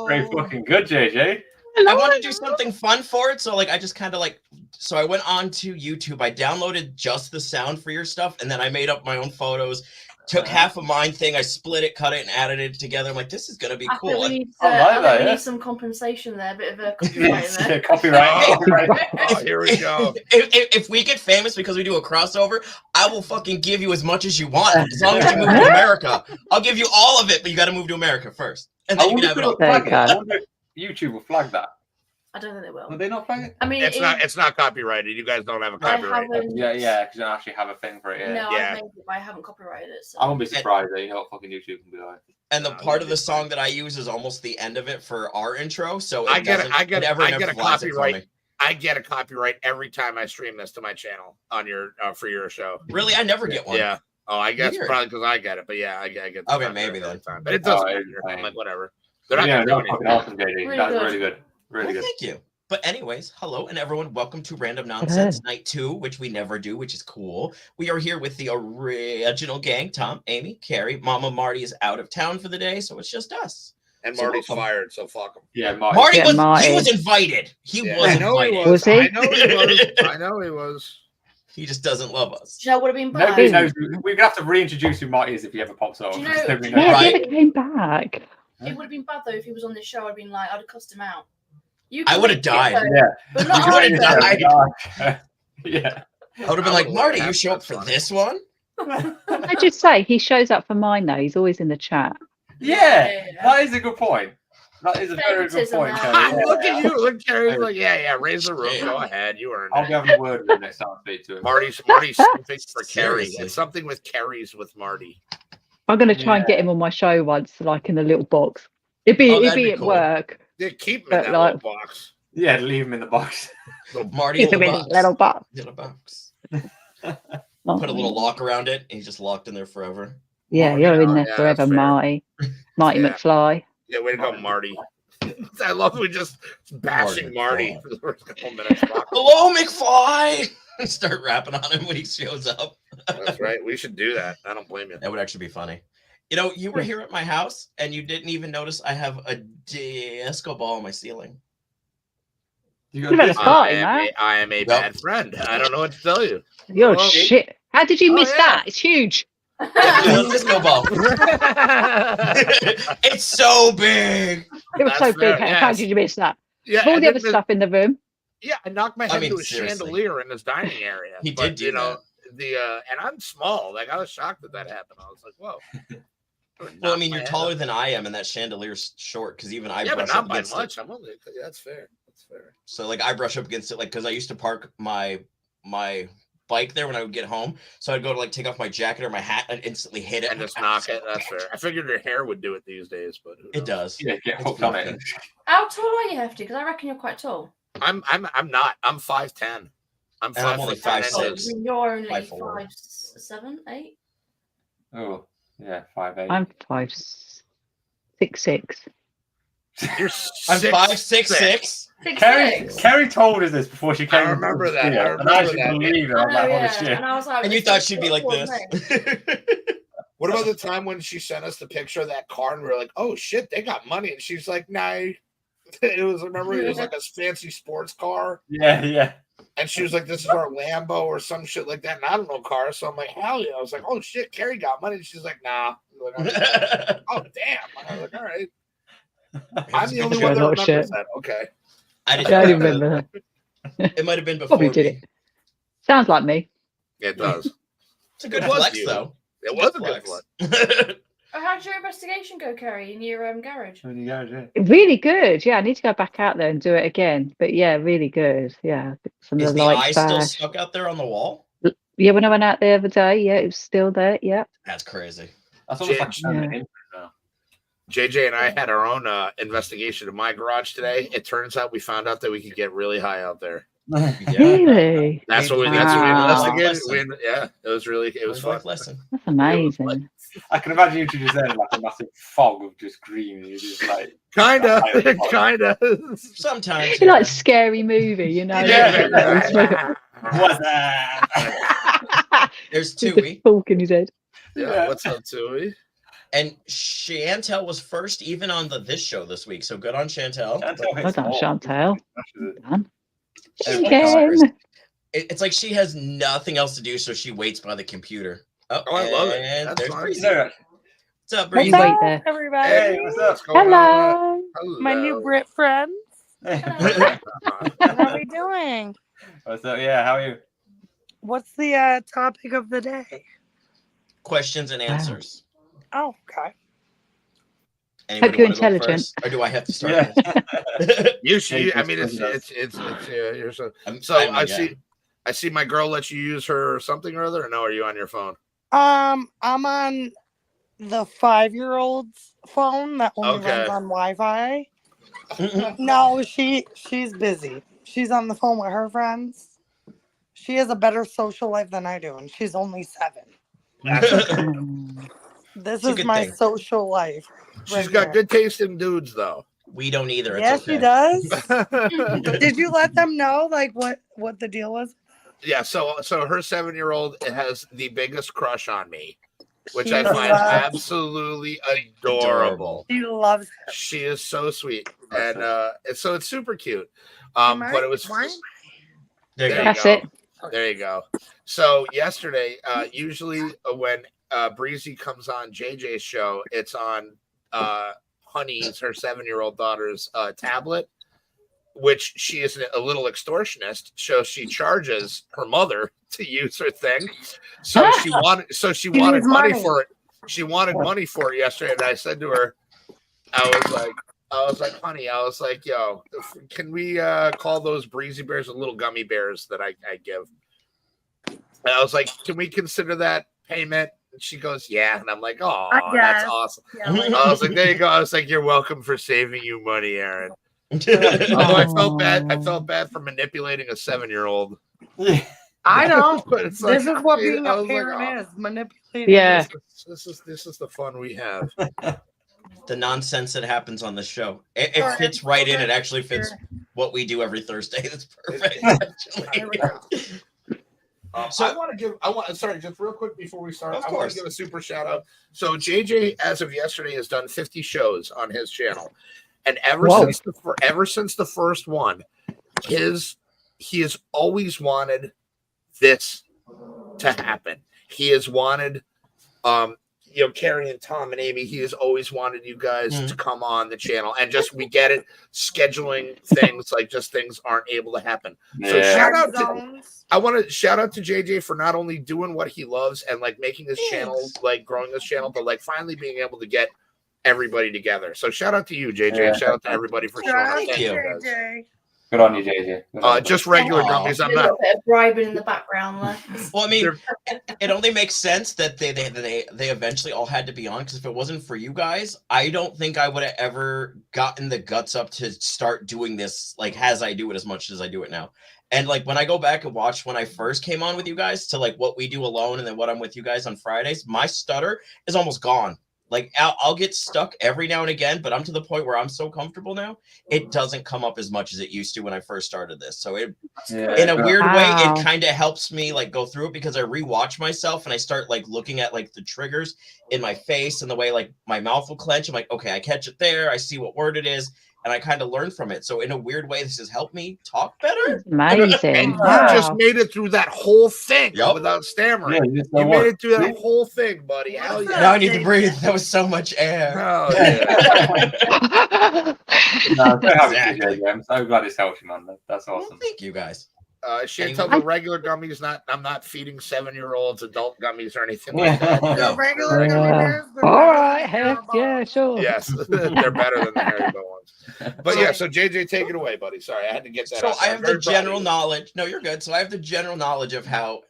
pretty fucking good, JJ. I wanted to do something fun for it, so like I just kind of like, so I went on to YouTube. I downloaded just the sound for your stuff, and then I made up my own photos. Took half of mine thing, I split it, cut it, and added it together. I'm like, this is gonna be cool. We need some compensation there, a bit of a copyright in there. Copyright. Here we go. If we get famous because we do a crossover, I will fucking give you as much as you want, as long as you move to America. I'll give you all of it, but you got to move to America first, and then you can have it all. I wonder if YouTube will flag that. I don't think they will. Will they not flag it? I mean, it's not copyrighted. You guys don't have a copyright. Yeah, because you don't actually have a thing for it. Yeah. No, I've made it, but I haven't copyrighted it. So. I won't be surprised that fucking YouTube can be like. And the part of the song that I use is almost the end of it for our intro, so I get a copyright. I get a copyright every time I stream this to my channel on your for your show. Really, I never get one. Yeah. Oh, I guess probably because I get it, but yeah, I get. Okay, maybe then. But it doesn't matter. I'm like, whatever. They're not doing anything. Awesome, JD. That's really good. Really good. Thank you. But anyways, hello and everyone. Welcome to Random Nonsense Night 2, which we never do, which is cool. We are here with the original gang. Tom, Amy, Kerry. Mama Marty is out of town for the day, so it's just us. And Marty's fired, so fuck him. Yeah, Marty was invited. He was invited. Was he? I know he was. He just doesn't love us. That would have been bad. Nobody knows. We're gonna have to reintroduce who Marty is if he ever pops up. He never came back. It would have been bad though if he was on this show. I'd been like, I'd have cussed him out. I would have died. But not would have died. Yeah. I would have been like, Marty, you show up for this one? I just say he shows up for mine though. He's always in the chat. Yeah, that is a good point. That is a very good point. Look at you. Look, Kerry's like, yeah, raise the roof. Go ahead. You earned it. I'll give him a word with him next time I speak to him. Marty's something for Kerry. It's something with Kerry's with Marty. I'm going to try and get him on my show once, like in a little box. It'd be at work. Yeah, keep him in that little box. Yeah, leave him in the box. Marty little box. Little box. Put a little lock around it, and he's just locked in there forever. Yeah, you're in there forever, Marty. Marty McFly. Yeah, way to go, Marty. I love we just bashing Marty for the first couple minutes. Hello, McFly! Start rapping on him when he shows up. That's right. We should do that. I don't blame you. That would actually be funny. You know, you were here at my house, and you didn't even notice I have a disco ball on my ceiling. I am a bad friend. I don't know what to tell you. You're shit. How did you miss that? It's huge. Disco ball. It's so big. It was so big. How did you miss that? Yeah, all the other stuff in the room. Yeah, I knocked my head into a chandelier in this dining area. He did do that. And I'm small. Like I was shocked that happened. I was like, whoa. Well, I mean, you're taller than I am, and that chandelier's short because even I brush up against it. I'm only. Yeah, that's fair. That's fair. So, like, I brush up against it, like, because I used to park my bike there when I would get home. So I'd go to like take off my jacket or my hat and instantly hit it and just knock it. That's fair. I figured your hair would do it these days, but it does. Yeah, get hooked on it. How tall are you, Hefty? Because I reckon you're quite tall. I'm not. I'm 5'10". I'm only 5'6". You're only 5'7", 8. Oh. Yeah, 5'8". I'm 5'6". You're I'm 5'6". Kerry told us this before she came. I remember that. I remember that. Believe it. I'm like, holy shit. And I was like, and you thought she'd be like this. What about the time when she sent us the picture of that car and we were like, oh shit, they got money, and she's like, nah. It was like a fancy sports car. Yeah. And she was like, this is our Lambo or some shit like that. And I don't know cars. So I'm like, hell yeah. I was like, oh shit, Kerry got money. And she's like, nah. Like, oh, damn. I was like, all right. I'm the only one that remembers that. Okay. I didn't remember that. It might have been before. Probably did it. Sounds like me. It does. It's a good flex, though. It was a good flex. How did your investigation go, Kerry, in your garage? Really good. Yeah, I need to go back out there and do it again. But yeah, really good. Yeah. Is the eye still stuck out there on the wall? Yeah, when I went out the other day, yeah, it was still there. Yeah. That's crazy. That's almost like JJ and I had our own investigation of my garage today. It turns out we found out that we could get really high out there. Really? That's what we investigated. It was fun. Lesson. That's amazing. I can imagine you two just there like a massive fog of just green. You're just like kinda. Sometimes it's like a scary movie, you know. Yeah. What's that? There's Tui. Fork in his head. Yeah. What's up, Tui? And Chantel was first even on this show this week. So good on Chantel. Well done, Chantel. Done. Again. Again. It's like she has nothing else to do, so she waits by the computer. Oh, I love it. And That's there's fine. Breezy. No, What's up, What's Breezy? Wait there. everybody? hey, what's up? What's going on? Hello. My new Brit friends. Hello. How are we doing? What's up? Yeah, how are you? What's the topic of the day? Questions and answers. Oh, okay. Anybody Hope you're wanna go intelligent. first? Or do I have to start? Yeah. You should. Hey, I mean, it's- you're so. I'm- So I mean, I yeah. see my girl let you use her something or other. Or no, are you on your phone? I'm on the 5-year-old's phone that only Okay. runs on Wi-Fi. No, she's busy. She's on the phone with her friends. She has a better social life than I do, and she's only 7. This It's a is good my thing. social life. She's right got there. good taste in dudes, though. We don't either. Yeah, It's she okay. does. Did you let them know like what the deal was? Yeah. So her 7-year-old has the biggest crush on me, which She I find loves- absolutely adorable. She loves it. She is so sweet, and so it's super cute. Am I- But it was why am There you There go. you That's go. it. There you go. So yesterday, usually when Breezy comes on JJ's show, it's on Honey's, her 7-year-old daughter's tablet, which she is a little extortionist. So she charges her mother to use her thing. So she wanted needs money money. for it. She wanted money for it yesterday, and I said to her, I was like, honey, I was like, yo, can we call those Breezy Bears the little gummy bears that I give? And I was like, can we consider that payment? And she goes, yeah. And I'm like, oh, I that's guess. awesome. Yeah, like, I was like, there you go. I was like, you're welcome for saving you money, Aaron. Although I felt bad for manipulating a 7-year-old. I know. But it's like, This is what being I a was like, parent oh, is. Manipulating. Yeah. This is the fun we have. The nonsense that happens on the show. It Sorry, fits I'm right in. so It actually fits what we do every Thursday. That's perfect. There we go. So- I want sorry, just real quick before we start, Of I want course. to give a super shout out. So JJ, as of yesterday, has done 50 shows on his channel, and ever Whoa. since the first one, he has always wanted this to happen. He has wanted, Kerry and Tom and Amy. He has always wanted you guys to come on the channel, and just we get it. Scheduling things like just things aren't able to happen. So Yeah. shout out to. Zones. I want to shout out to JJ for not only doing what he loves and like making his channel, like growing this channel, but like finally being able to get everybody together. So shout out to you, JJ. Yeah. And shout out to everybody for showing up. Thank Thank you. guys. JJ. Good on you, JJ. Good on you. Just regular Aw. gummies. A I'm not. little bit of bribing in the background there. Well, I mean, They're- it only makes sense that they eventually all had to be on, because if it wasn't for you guys, I don't think I would have ever gotten the guts up to start doing this like as I do it as much as I do it now. And like when I go back and watch when I first came on with you guys to like what we do alone and then what I'm with you guys on Fridays, my stutter is almost gone. Like I'll get stuck every now and again, but I'm to the point where I'm so comfortable now, it doesn't come up as much as it used to when I first started this. So it, Yeah, in a good on- weird way, Wow. it kind of helps me like go through it, because I rewatch myself and I start like looking at like the triggers in my face and the way like my mouth will clench. I'm like, okay, I catch it there. I see what word it is, and I kind of learn from it. So in a weird way, this has helped me talk better. Amazing. And you Wow. just made it through that whole thing Yup. without Yeah, stammering. you just You don't made want- it through that whole thing, buddy. Hell yeah. Now I need to breathe. That was so much air. Hell yeah. No, I'm so happy Exactly. for you, JJ. I'm so glad it's helped you, man. That's Well, awesome. thank you guys. Chantel, the regular gummies, I'm not feeding 7-year-olds adult gummies or anything like that. Yeah. The No. regular Yeah. gummy bears. they're All better right. than Heck, Haribo. yeah, sure. Yes, they're better than the Haribo ones. But yeah, so JJ, take it away, buddy. Sorry, I had to get that So out. I I'm have very the proud of general you. knowledge. No, you're good. So I have the general knowledge of how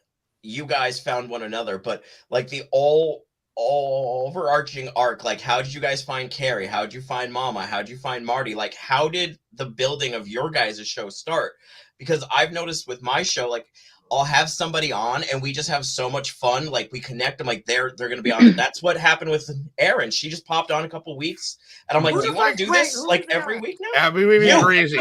you guys found one another, but like the all overarching arc, like how did you guys find Kerry? How did you find Mama? How did you find Marty? Like how did the building of your guys' show start? Because I've noticed with my show, like I'll have somebody on and we just have so much fun. Like we connect. I'm like, they're going to be on. That's what happened with Erin. She just popped on a couple weeks and I'm like, Who do you the want to fuck- do wait, this who's like Erin? every week now? Yeah, we mean You. breezy.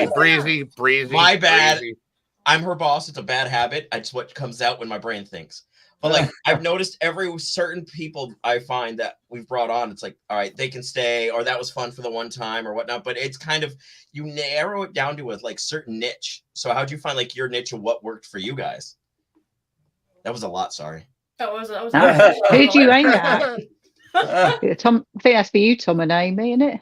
My bad. Breezy. I'm her boss. It's a bad habit. It's what comes out when my brain thinks. But like I've noticed every certain people I find that we've brought on, it's like, all right, they can stay, or that was fun for the one time or whatnot. But it's kind of, you narrow it down to a like certain niche. So how'd you find like your niche and what worked for you guys? That was a lot, sorry. That was Who'd you aim at? Tom, I think that's for you, Tom and Amy, isn't it?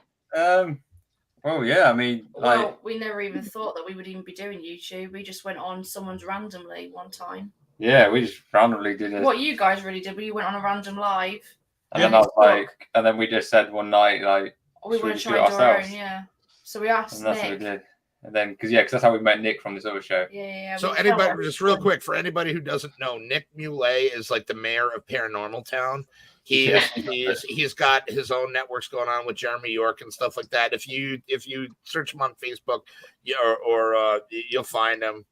Well, yeah, I mean, like, Well, we never even thought that we would even be doing YouTube. We just went on someone's randomly one time. yeah, we just randomly did it. What you guys really did, we went on a random live. And then I was like, and then we just said one night, like, We should we want to just do try it and do our own, ourselves? yeah. So we asked And that's Nick. what we did. And then, because that's how we met Nick from this other show. Yeah. So we anybody, felt just real quick, for anybody who doesn't know, Nick Muley is like the mayor of Paranormal Town. He's got his own networks going on with Jeremy York and stuff like that. If you search him on Facebook, or you'll find him.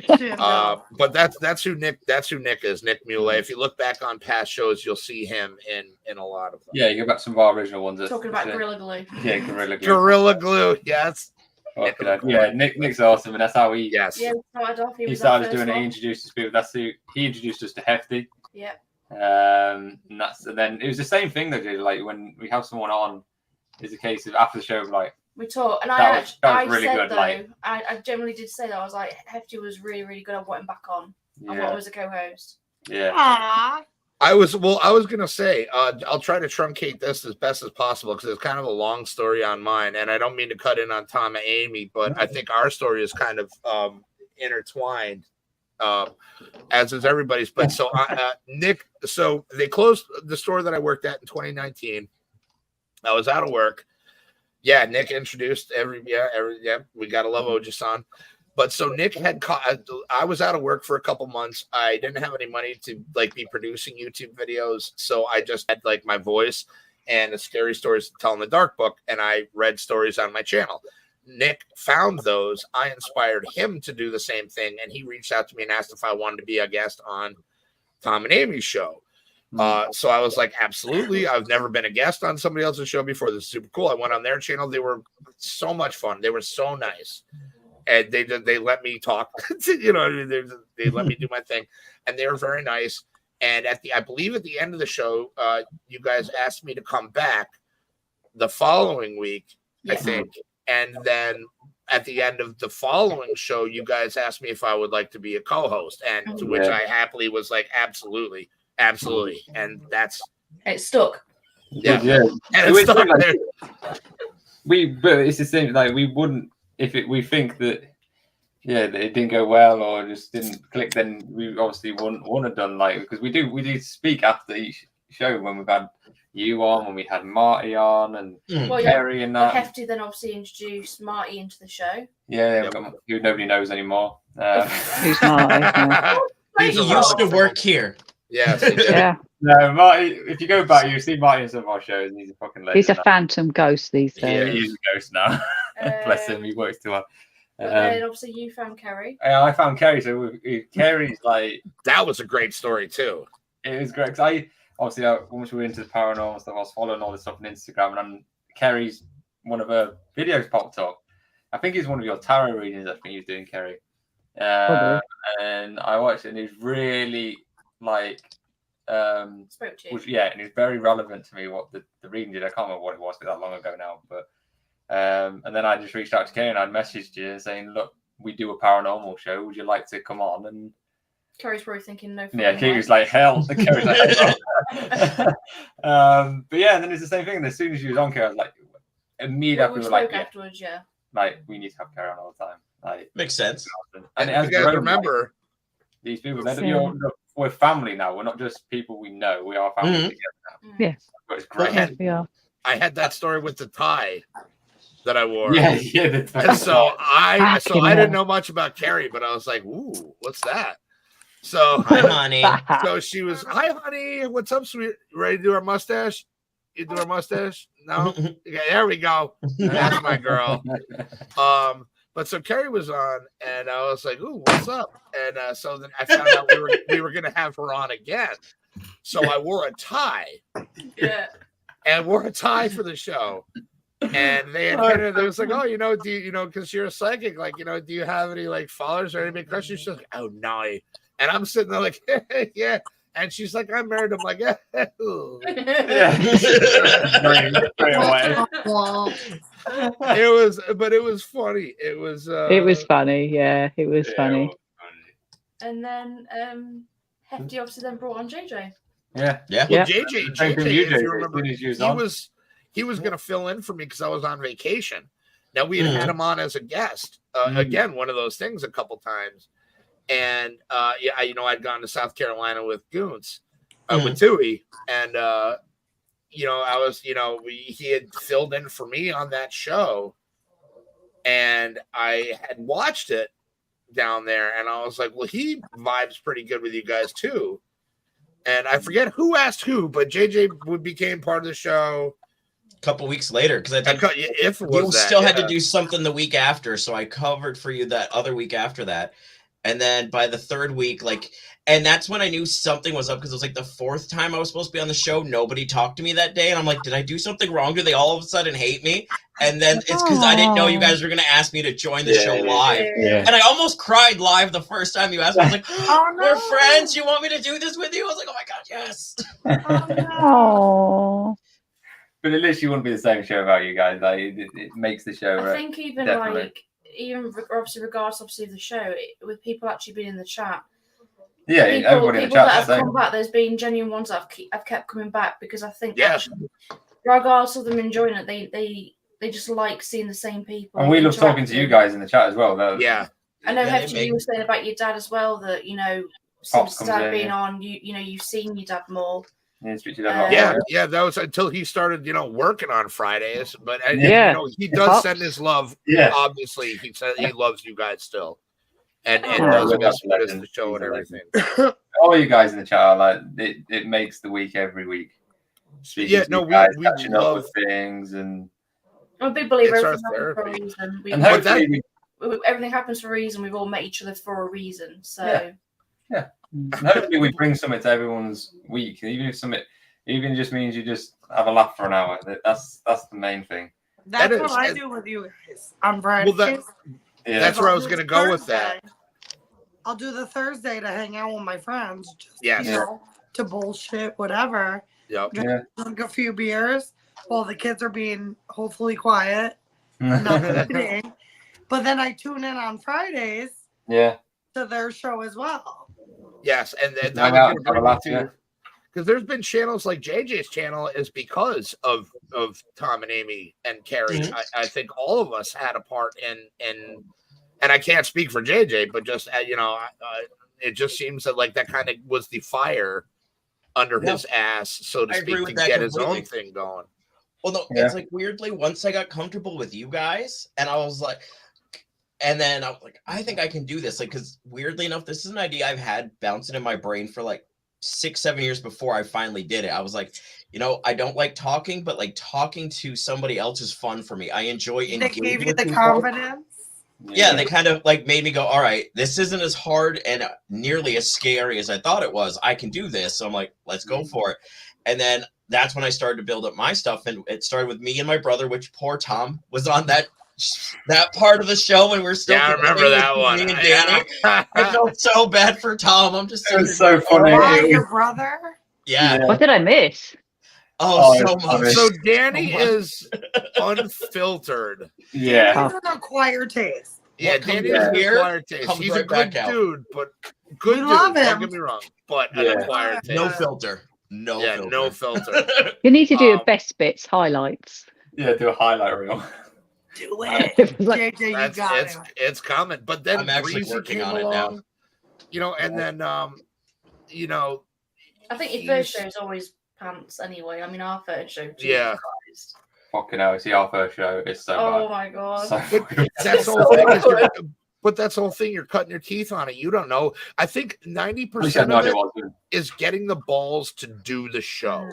But that's who Nick is, Nick Muley. If you look back on past shows, you'll see him in a lot of them. Yeah, you got some of our original ones. talking about Gorilla Glue. Yeah, Gorilla Glue. Gorilla Glue, yes. Yeah, Nick's awesome, and that's how he. Yes. Yeah, we started off. He started doing it. He introduced us to people. He introduced us to Hefty. Yeah. And then it was the same thing that did. Like when we have someone on, it's a case of after the show, like we talked, and that was really said good. Though, like I generally did say that. I was like, Hefty was really, really good. I want him back on. I want him as a co-host. Yeah. Aww. I was gonna say, I'll try to truncate this as best as possible because it's kind of a long story on mine, and I don't mean to cut in on Tom and Amy, but I think our story is kind of intertwined, as is everybody's. But so Nick, so they closed the store that I worked at in 2019. I was out of work. Yeah, Nick introduced we gotta love Ojisan. But so Nick had I was out of work for a couple months. I didn't have any money to like be producing YouTube videos. So I just had like my voice and the scary stories to tell in the dark book. And I read stories on my channel. Nick found those. I inspired him to do the same thing. And he reached out to me and asked if I wanted to be a guest on Tom and Amy's show. So I was like, absolutely. I've never been a guest on somebody else's show before. This is super cool. I went on their channel. They were so much fun. They were so nice. And they let me talk, they let me do my thing, and they were very nice. And I believe at the end of the show, you guys asked me to come back the following week, I think. And then at the end of the following show, you guys asked me if I would like to be a co-host, and to which I happily was like, absolutely. And it stuck. Yeah. And it stuck there. But it's the same. Like we wouldn't. If we think that that it didn't go well or just didn't click, then we obviously wouldn't have done like, because we do speak after each show when we've had you on, when we had Marty on, and Kerry and that. Hefty then obviously introduced Marty into the show. Yeah, who nobody knows anymore. Who's Marty? He used to work here. Yes. Yeah. No, Marty. If you go back, you see Marty in some of our shows, and he's a fucking legend. He's a phantom ghost these days. Yeah, he's a ghost now. Bless him, he works too hard. Then obviously you found Kerry. I found Kerry. So Kerry's like, that was a great story too. It was great because once we were into the paranormal stuff, I was following all this stuff on Instagram, and Kerry's one of her videos popped up. I think it's one of your tarot readings. I think he was doing, Kerry. And I watched it, and it was really like spoke to you. And it's very relevant to me what the reading did. I can't remember what it was that long ago now, but and then I just reached out to Kerry and I messaged you saying, look, we do a paranormal show, would you like to come on? And Kerry's probably thinking no. Kerry was like, hell. Kerry's like, hell. But yeah, and then it's the same thing. And as soon as you was on, Kerry, I was like, immediately we were like, afterwards, like we need to have Kerry on all the time. Like, makes sense. And you guys remember these people, we're family now. We're not just people we know. We are family together now. Yeah. But it's great. I had that story with the tie that I wore. Yeah. And so I didn't know much about Kerry, but I was like, ooh, what's that? So hi, honey. So she was, hi, honey. What's up, sweet? Ready to do our mustache? You do our mustache? No? Okay, there we go. That's my girl. But so Kerry was on, and I was like, ooh, what's up? And so then I found out we were going to have her on again. So I wore a tie. Yeah. And wore a tie for the show. And they was like, oh, do you because you're a psychic, like, do you have any like followers or any big questions? She's like, oh, no. And I'm sitting there like, yeah. And she's like, I'm married. I'm like, "Ew." Yeah. Straight away. It was funny. It was funny. Yeah, it was funny. And then Hefty obviously then brought on JJ. Yeah. Well, JJ, if you remember, he he was going to fill in for me because I was on vacation. Now we had him on as a guest. Again, one of those things a couple times. And I'd gone to South Carolina with Goons, with Tui, and he had filled in for me on that show, and I had watched it down there, and I was like, well, he vibes pretty good with you guys too. And I forget who asked who, but JJ became part of the show a couple weeks later, because I think you still had to do something the week after, so I covered for you that other week after that. And then by the third week, and that's when I knew something was up, because it was like the fourth time I was supposed to be on the show. Nobody talked to me that day. And I'm like, did I do something wrong? Do they all of a sudden hate me? And then it's because I didn't know you guys were going to ask me to join the show live. Yeah. And I almost cried live the first time you asked me. I was like, we're friends. You want me to do this with you? I was like, oh my God, yes. Oh. But at least you wouldn't be the same show without you guys. Like it makes the show. I think even definitely. Even obviously regardless of the show, with people actually being in the chat. Yeah, everybody in the chat that have come back, there's been genuine ones that have kept coming back, because I think actually, regardless of them enjoying it, they just like seeing the same people. And we love talking to you guys in the chat as well. Though. Yeah. I know Hefty, you were saying about your dad as well, that since Dad being on, you've seen your dad more. Yeah, that was until he started, working on Fridays. But he does send his love. Yeah, obviously, he said he loves you guys still, and does miss the show and everything. All you guys in the chat are like, it makes the week every week. We catching up love with things, and I'm a big believer everything happens for a reason. And hopefully everything happens for a reason. We've all met each other for a reason. So yeah. And hopefully we bring something to everyone's week, even if even just means you just have a laugh for an hour. That's the main thing. That's what I do with you guys on Fridays. Well, that's where I was going to go with that. I'll do the Thursday to hang out with my friends, to bullshit, whatever. Yep. Drink a few beers while the kids are being hopefully quiet, not eating. But then I tune in on Fridays. Yeah. To their show as well. Yes, and then because there's been channels like JJ's channel is because of Tom and Amy and Kerry. Mm-hmm. I think all of us had a part in and I can't speak for JJ, but just it just seems that that kind of was the fire under his ass, so to speak, to get his own thing going. Well, no, it's weirdly, once I got comfortable with you guys, and I was like. And then I was like, I think I can do this. Because weirdly enough, this is an idea I've had bouncing in my brain for 6-7 years before I finally did it. I was like, I don't like talking, but talking to somebody else is fun for me. I enjoy engaging. They gave you the confidence. Yeah, they kind of made me go, all right, this isn't as hard and nearly as scary as I thought it was. I can do this. So I'm like, let's go for it. And then that's when I started to build up my stuff. And it started with me and my brother, which poor Tom was on that part of the show when we're still. Yeah, I remember that one. Me and Danny. I felt so bad for Tom. I'm just. It was so funny. Your brother. Yeah. What did I miss? Oh, so much. So Danny is unfiltered. Yeah. He's an acquired taste. Yeah, Danny is an acquired taste. He's a good dude, but good dude. Love him. Don't get me wrong, but an acquired taste. No filter. No filter. You need to do a best bits highlights. Yeah, do a highlight reel. Do it. JJ, you got it. It's coming. But then I'm actually working on along, it now. And then I think your first show is always pants anyway. I mean, our first show. Yeah. Christ. Fucking hell, see our first show. It's so bad. My God. That's the whole thing. But that's the whole thing. You're cutting your teeth on it. You don't know. I think 90% of it is getting the balls to do the show.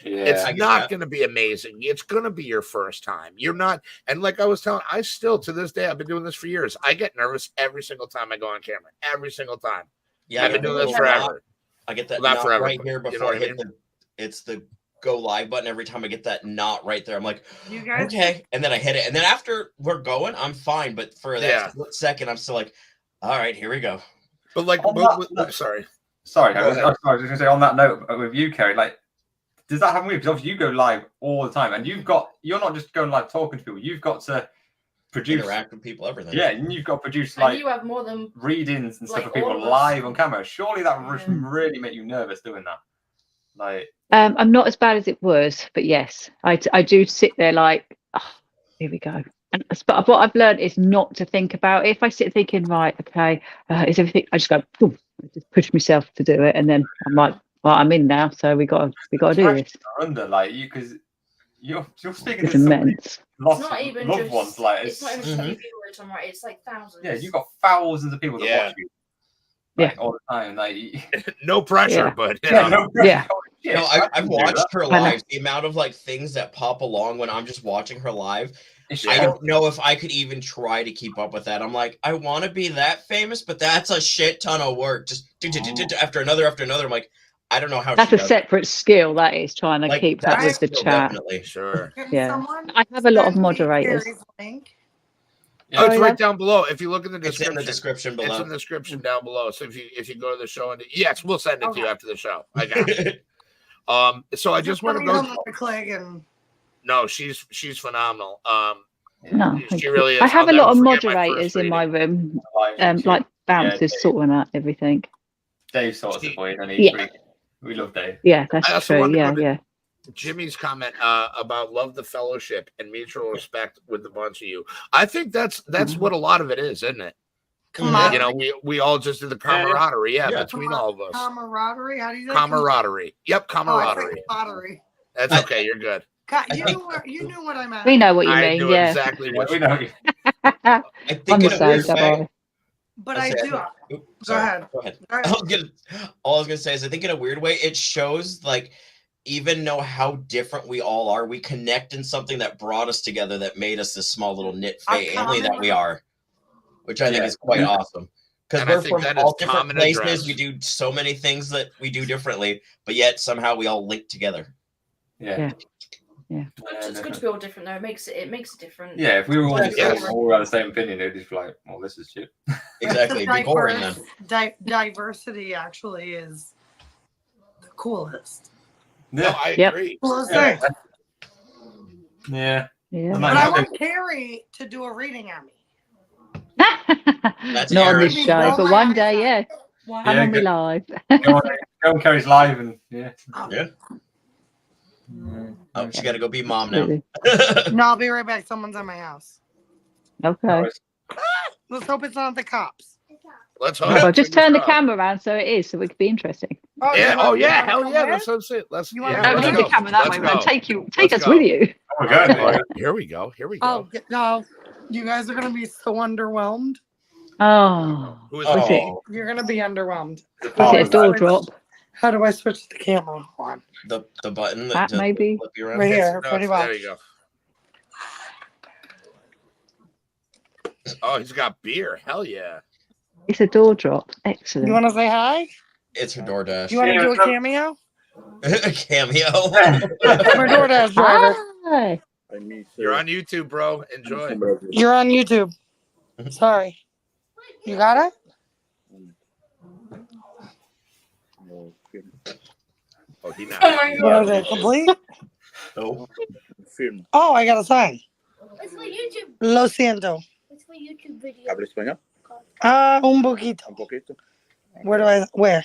Yeah, it's not going to be amazing. It's going to be your first time. You're not. And like I was telling, I still, to this day, I've been doing this for years. I get nervous every single time I go on camera. Every single time. Yeah, I've been doing this forever. I get that not forever, right here before I hit it's the go live button. Every time I get that knot right there, I'm like, okay. And then I hit it. And then after we're going, I'm fine. But for that split second, I'm still like, all right, here we go. But sorry. Sorry, I was just going to say on that note with you, Kerry. Like, does that happen with you? Because obviously you go live all the time, and you're not just going live talking to people. You've got to produce, interact with people, everything. Yeah, and you've got to produce And you have more than readings and stuff like for people all of us. live on camera. Surely that would really make you nervous doing that. Like, I'm not as bad as it was, but yes, I do sit there like, oh, here we go. But what I've learned is not to think about it. If I sit thinking, right, okay, is everything? I just go, boom, I just push myself to do it, and then I'm like, well, I'm in now, so we got to do this. Under like you, because you're speaking It's to somebody immense. lots It's not of even loved just, ones. Like, it's not even just a few people at a time, right? It's like thousands. yeah, you've got thousands of people that watch you. Like, all the time. Like, no pressure, Yeah. but you yeah, know. no pressure. Yeah. Shit, No, I've watched her know. live. The amount of like things that pop along when I'm just watching her live. Yeah. I don't know if I could even try to keep up with that. I'm like, I want to be that famous, but that's a shit ton of work. Just after another. I'm like, I don't know how. That's a separate skill. That is trying to Like, keep up that's with the skill, chat. definitely. Sure. Can Yeah. someone I have a lot of send me moderators. Kerry's link? Oh, it's Oh, right yeah. down below. If you look in the It's description, in the description it's below. in the description down below. So if you go to the show and yes, we'll send it to you after the show. I got it. So I just want to go. Click and No, she's phenomenal. No, she really is. I have I'll a lot of never forget my moderators first in my reading. room, like bouncers sorting out everything. Dave sorts it for you, and we love Dave. Yeah, I that's also true. wanted to Yeah, go to yeah. Jimmy's comment about love the fellowship and mutual respect with the bunch of you. I think that's what a lot of it is, isn't it? camaraderie. You know, we all just did the camaraderie, between all of us. Camaraderie. How do you say Camaraderie. Yep, Oh, I camaraderie. said camaraderie. That's okay. You're good. You knew what I meant. We know what you I mean. knew Yeah. exactly what we you know. meant. I think I'm in the a weird same. way. But I do. Go Sorry. ahead. Go ahead. All I was gonna say is I think in a weird way it shows like even know how different we all are, we connect in something that brought us together, that made us this small little knit family that we are, which I think is quite awesome. Because we're from all different places, we do so many things that we do differently, but yet somehow we all link together. Yeah. It's good to be all different though. It makes it different. Yeah, if we were all Yes. all around the same opinion, they'd just be like, "Well, this is shit." Exactly, it'd be boring then. Diversity actually is the coolest. No, Yeah, I Yep. agree. Coolest yeah, thing. yeah. Yeah. But I want Kerry to do a reading on me. That's Not on Aaron. this show, but one day, yeah. Wow. I'm on me live. Go on, Kerry's live, and Yeah. Oh, she got to go be mom now. No, I'll be right back. Someone's at my house. Okay. Let's hope it's not the cops. Let's hope. Well, just turn the camera around so it is, so it could be interesting. Oh, Yeah. you want- Oh you yeah. wanna Hell come yeah. with? That's what I'm saying. Let's. You wanna Yeah, come No, let's take go. the camera that Let's way, man. go. Take Let's us go. with you. we're going. Here we go. Here we go. Oh no, you guys are gonna be so underwhelmed. Oh, Who is What's it? it? You're gonna be underwhelmed. was it a door drop? How do I switch the camera on? The button that Hat, just maybe? flip you around. Right here, No, pretty there much. you go. Oh, he's got beer. Hell yeah. It's a door drop. You Excellent. want to say hi? It's her DoorDash. You want to do a cameo? A cameo. We're DoorDash driver. Hi. You're on YouTube, bro. Enjoy. You're on YouTube. Sorry. You got it? Oh, he not. Oh my God. What is it? Complete? Oh. Oh, I got a sign. It's for YouTube. Lo siento. It's for YouTube video. ¿Habla español? Un poquito. Un poquito. Where?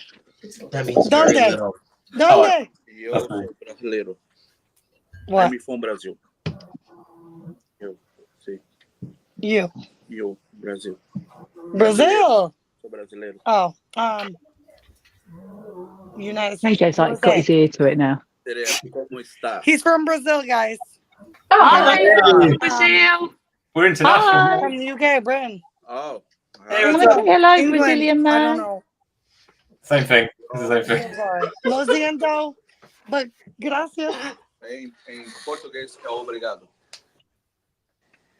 That means ¿Dónde? very little. ¿Dónde? Yo soy brasileiro. What? I'm from Brazil. Eu, sim. You. Eu, Brasil. Brazil. Sou brasileiro. Oh, United States. AJ's like got his ear to it now. Tereza, como está? He's from Brazil, guys. Hi, Hey. Brazil. We're international. From the UK, Britain. Oh. Hey, what's up? Hello, England. Brazilian I man. don't know. Same thing. It's the same thing. I'm sorry. Lo siento. But gracias. Em português é obrigado.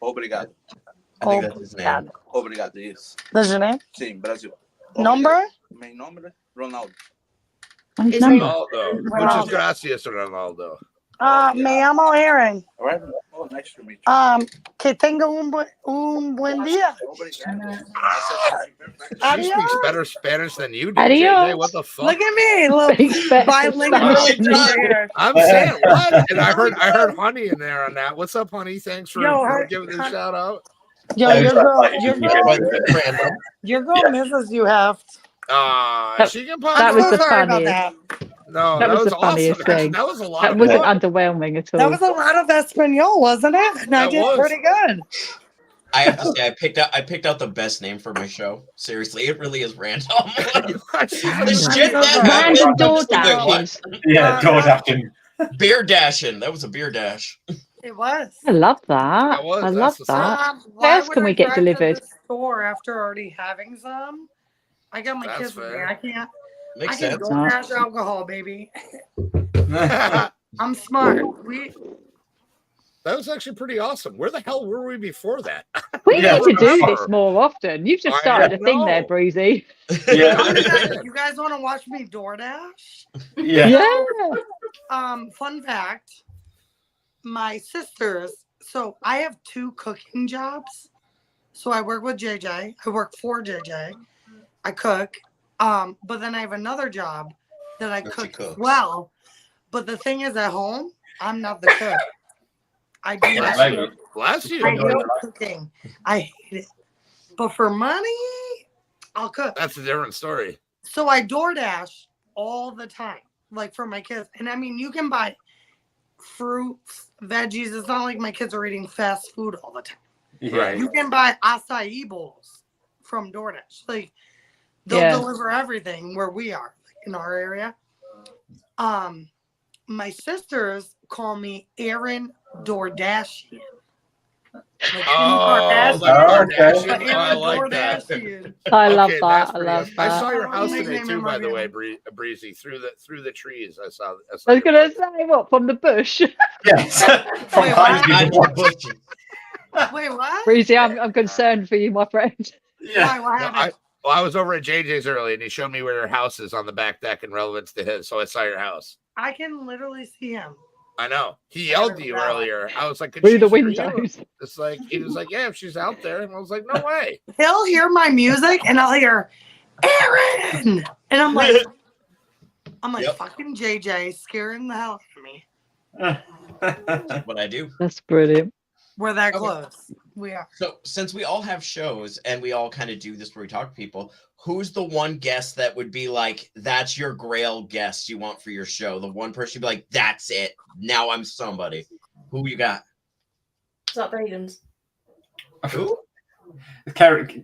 Obrigado. I think that's his name. Obrigado, isso. That's your name? Sim, Brasil. Number? Meu nome é Ronaldo. His His number. Ronaldo. Ronaldo. Muchas gracias, Ronaldo. Me llamo Aaron. All right. Oh, nice to meet you. Que tenga un buen día. She speaks better Spanish than you do, Adios. JJ. What the fuck? Look at me, little Speak Spanish. bilingual over here. I'm saying what? And I heard Honey in there on that. What's up, Honey? Thanks for giving this shout out. Yo, your girl misses you, Heft. She can pop. That was the sorry about funniest. that. No, That was the awesome. funniest thing. That was a lot. That wasn't underwhelming at all. That was a lot of Espanol, wasn't it? And I did pretty good. I have to say, I picked out the best name for my show. Seriously, it really is random. The shit that Random happened, door I'm just like, dashes. Yeah, door dashing. Beer dashing. That was a beer dash. It was. I love that. That was. I That's love the that. Why What else would can we I get drive to delivered? the store after already having some? I got my That's kids with me. fair. I can't. Makes I can sense. DoorDash alcohol, baby. I'm smart. That was actually pretty awesome. Where the hell were we before that? We Yeah, need to do sure. this more often. You've just I started a thing there, know. Breezy. Yeah. You guys want to watch me DoorDash? Yeah. Fun fact. My sisters. So I have 2 cooking jobs. So I work with JJ. I work for JJ. I cook. But then I have another job that I cook as well. But the thing is, at home, I'm not the cook. I do that. Bless you. I hate cooking. I hate it. But for money, I'll cook. That's a different story. So I DoorDash all the time, like for my kids. And I mean, you can buy fruits, veggies. It's not like my kids are eating fast food all the time. Right. You can buy acai bowls from DoorDash. Like they'll deliver everything where we are, like in our area. My sisters call me Aaron DoorDashian. Like Kardashian. I like that. I love Okay, that. that's I love pretty- I that. saw your house today Nickname too, in by my the way, room. Breezy. Through the trees. I saw I was your going to say, what, from the bush? Yes. From Wait, behind what? the bush. Wait, what? Breezy, I'm concerned for you, my friend. Yeah. Why? What happened? I was over at JJ's early, and he showed me where your house is on the back deck in relevance to his. So I saw your house. I can literally see him. I know. He yelled to you earlier. I was like, "Could Through she the hear you?" windows. It's like he was like, "Yeah, if she's out there," and I was like, "No way." He'll hear my music and I'll hear Aaron, and I'm like, Yep. fucking JJ, scaring the hell out of me. That's what I do. That's brilliant. We're that Okay. close. We are. So since we all have shows and we all kind of do this where we talk to people, who's the one guest that would be like, that's your grail guest you want for your show? The one person you'd be like, that's it. Now I'm somebody. Who you got? Is that Reagan's? Who? Kerry.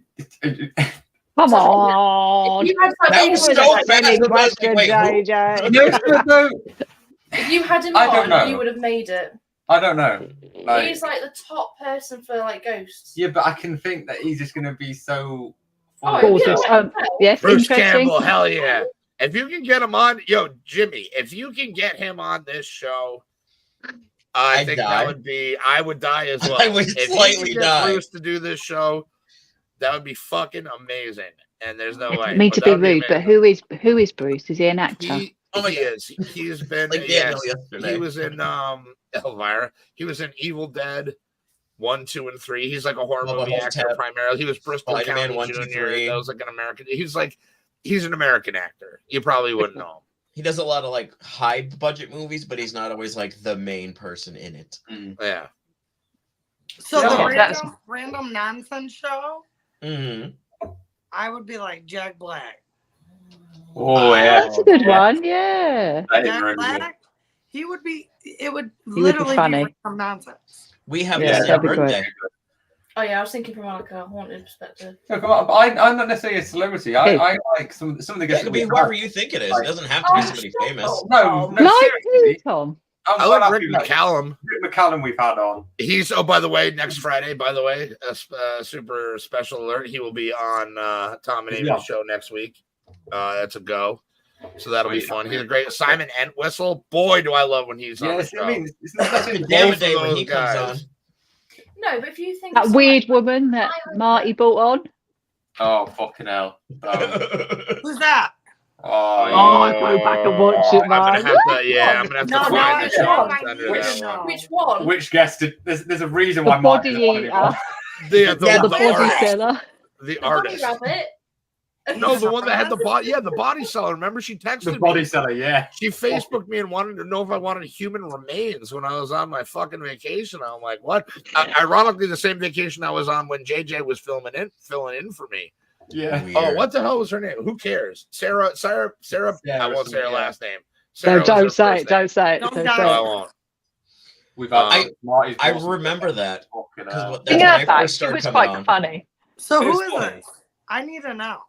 Come on. If you had That was so fast. Any I was question, like, wait, who? JJ? If you had him I don't on, know. you would have made it. I don't know. Like, He's like the top person for like ghosts. yeah, but I can think that he's just going to be so. Oh, Gorgeous. yeah. Yes, Bruce interesting. Campbell, hell yeah! If you can get him on, yo, Jimmy, if you can get him on this show, I I'd think die. that would be. I would die as well. I would if you slightly can get die. Bruce to do this show, that would be fucking amazing. And there's no I way. don't mean to that be would rude, but amazing. who is Bruce? Is he an actor? He is. He's been. Like yes, Daniel yesterday. he was in Elvira. He was in Evil Dead 1, 2, and 3. He's like a horror Bubba movie actor Hotep. primarily. He was Bristol Spider-Man County 1, 2, Junior. 3. That was like an American. He's an American actor. You probably wouldn't know him. He does a lot of like high budget movies, but he's not always like the main person in it. Yeah. So Yeah, the that's- random nonsense show, Mm-hmm. I would be like Jack Black. Oh, yeah. That's a good one. Yeah. That is Jack really good. Black, he would be. It would would be literally be funny. random nonsense. We have Yeah, the same that'd be great. birthday. Oh yeah, I was thinking from like a haunted perspective. No, come on, but I'm not necessarily a celebrity. I like some of the It guests. could that be we whoever have. you think it is. It doesn't have to be somebody famous. No, Like who, seriously. Tom? I'm I quite like Rick happy with McCallum. Rick McCallum we've had on. He's by the way, next Friday, by the way, a super special alert. He will be on Tom and Amy's Yeah. show next week. That's a go. So that'll be yeah. fun. He's a great Simon Entwistle. Boy, do I love when he's on the Yes, show. I mean, it's not that's Damn Both a day of when he those comes guys. on. No, but if you think That it's weird like- woman that Marty brought on. Oh fucking hell! Who's that? Oh, go back and watch it, I'm gonna man. have to. Yeah, I'm gonna have to No, find the which show one? and send her Which, that one. which one? Which guest did? There's a reason The why Mark body isn't on eater. anymore. The The body artist. seller. The The bunny artist. rabbit. No, the one that had the body. Yeah, the body seller. Remember, she texted The me. body seller, yeah. She Facebooked me and wanted to know if I wanted human remains when I was on my fucking vacation. I'm like, what? Ironically, the same vacation I was on when JJ was filling in for me. Yeah. Weird. Oh, what the hell was her name? Who cares? Sarah. I won't say her yeah. last name. No, Sarah was her don't say first it. Don't name. say it. Don't Don't die. say No, I it. won't. We've had Marty's I awesome. remember that. Fucking Because hell. that's Yeah, when I that first it started was coming quite on. funny. So It's who is funny. this? I need to know.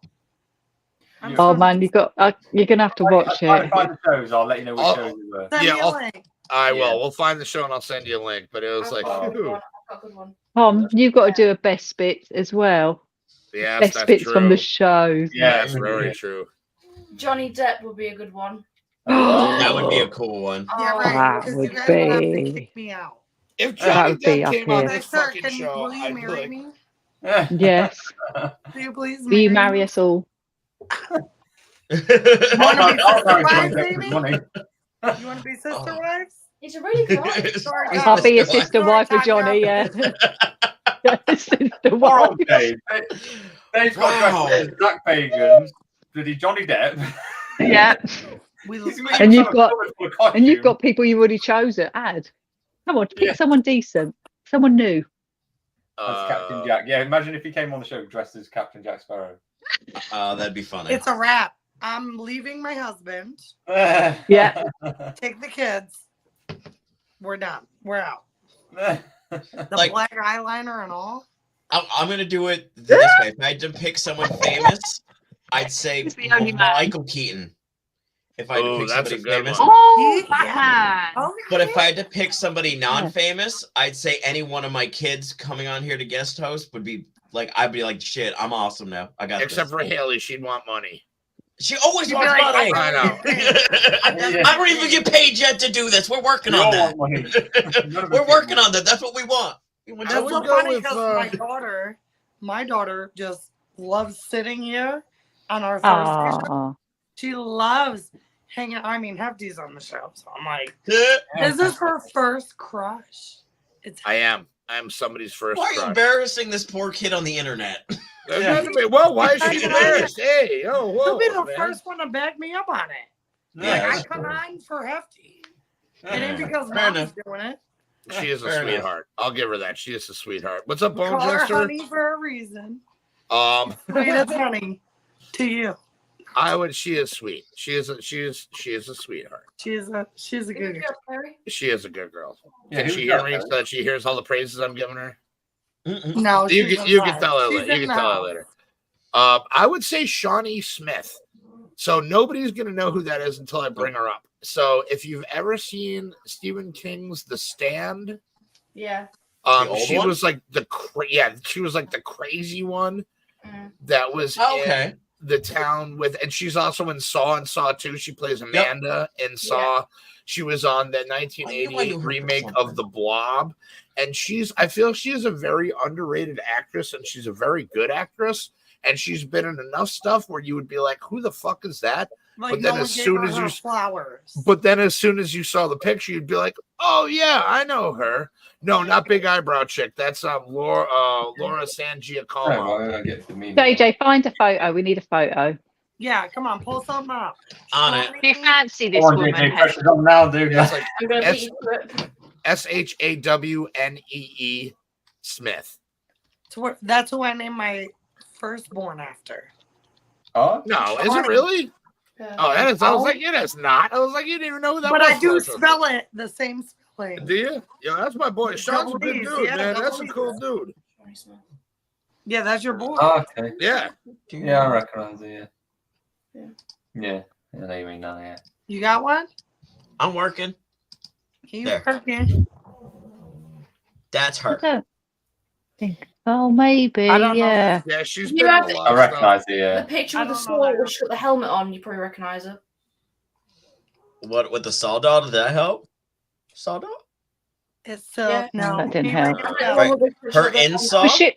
I'm Oh so man, you're gonna have to watch I'll it. find the shows. I'll let you know which I'll- shows they were. Send Yeah, me a I'll- link. I will. Yeah. We'll find the show and I'll send you a link. But it was I've like, got a good phew. one. I've got a good one. Tom, you've got to do a best bits as well. Yes, Best that's bits true. from the shows. Yeah, That's very true. Johnny Depp would be a good one. That would be a cool one. Yeah, Oh, right. That 'cause would you guys would have to be- kick me out. If That Johnny would be Depp up came on here. this Sir, fucking will show, you I'd be marry like, me? Yes. Will you please Will you marry marry me? us all? Wanna be sister I'll wives, Johnny Depp baby? money. You want to be sister Oh. wives? He's a really good one. Sorry, I'll be your Sorry, sister wife with Tanya. Johnny. Yeah. Sister Poor wife. old Dave. Dave's got Wow. dressed as Jack Pagan, bloody Johnny Depp. Yeah. We He's look- And you've got got- a cupboard full of And you've costumes. got people you've already chosen. Add. Come on, pick Yeah. someone decent, someone new. As Captain Jack. Yeah, imagine if he came on the show dressed as Captain Jack Sparrow. That'd be funny. It's a wrap. I'm leaving my husband. Yeah. Take the kids. We're done. We're out. The Like- black eyeliner and all. I'm gonna do it this way. If I had to pick someone famous, I'd say He's the only man. Michael Keaton. If I had to Oh, pick that's somebody a good famous. one. Oh, Yeah. man. Oh, But if I had to pick somebody non-famous, I'd say any one of my kids coming on here to guest host would be like, I'd be like, shit, I'm awesome now. I got Except this. for Haley, she'd want money. She always You'd be wants like, money. I know. I don't even get paid yet to do this. We're working on that. We're working on that. That's what we want. We want I That's would so go funny with, because my daughter just loves sitting here on our Thursday show. Oh, She loves hanging. I mean, Hefty's on the show, so I'm like, Why this is her first crush. It's I am somebody's first are you crush. embarrassing this poor kid on the internet? There's nothing to be- Well, why is she embarrassed? Hey, oh, whoa, she'll be the man. first one to back me up on it. Yeah, I that's come true. on for Hefty. It ain't because Fair mom's enough. doing it. She is a Fair enough. sweetheart. I'll give her that. She is a sweetheart. What's up, Call Bone her Jester? honey for a reason. Sweet as honey to you. I would. She is sweet. She is a sweetheart. She's a good girl. Perry. She is a good girl. Yeah, Can who's she hear that, me Perry? so that she hears all the praises I'm giving her? Mm-mm. No, You she's can tell her. She's Later. You in can tell her the later. I would say Shawnee Smith. So nobody's gonna know who that is until I bring her up. So if you've ever seen Stephen King's The Stand, Yeah. The old she one? was like she was like the crazy one Mm. that was Oh, okay. in the town with, and she's also in Saw and Saw 2. She plays Amanda in Saw. She was on the I knew 1988 her from remake something. of The Blob, and I feel she is a very underrated actress, and she's a very good actress, and she's been in enough stuff where you would be like, who the fuck is that? Like, But then no one as gave soon her as her you- flowers. But then as soon as you saw the picture, you'd be like, oh yeah, I know her. No, not big eyebrow chick. That's Laura San Giacomo. JJ, find a photo. We need a photo. Yeah, come on, pull something up. On it. Do you fancy this Come on, woman? JJ, Hef? pressure's on now, dude. It's like I'm gonna Yes. beat you to it. SHAWNEE Smith. That's who I named my firstborn after. Oh, No, is it really? Yeah. Oh, that is. I was like, it is not. I was like, you didn't even know who that But was. I do first. spell it the same spelling. Do you? Yeah, that's my boy. Sean's a good Double E's, dude, yeah, man. That's a double cool E's. dude. Yeah, that's your boy. oh, okay. Yeah. Yeah, I recognise it. Yeah. Yeah. I know you mean now, yeah. You got one? I'm working. You There. working? That's I her. don't think. Oh, maybe. I don't know. Yeah. Yeah, she's You been in have a to- lot I of stuff. recognise it, yeah. The picture I with the don't know sword that. where she's got the helmet on, you probably recognise her. What with the saw doll? Did that help? Saw doll? It's so Yeah. no. That didn't He help. recognized Right. One with the- Her the- in saw? Was she?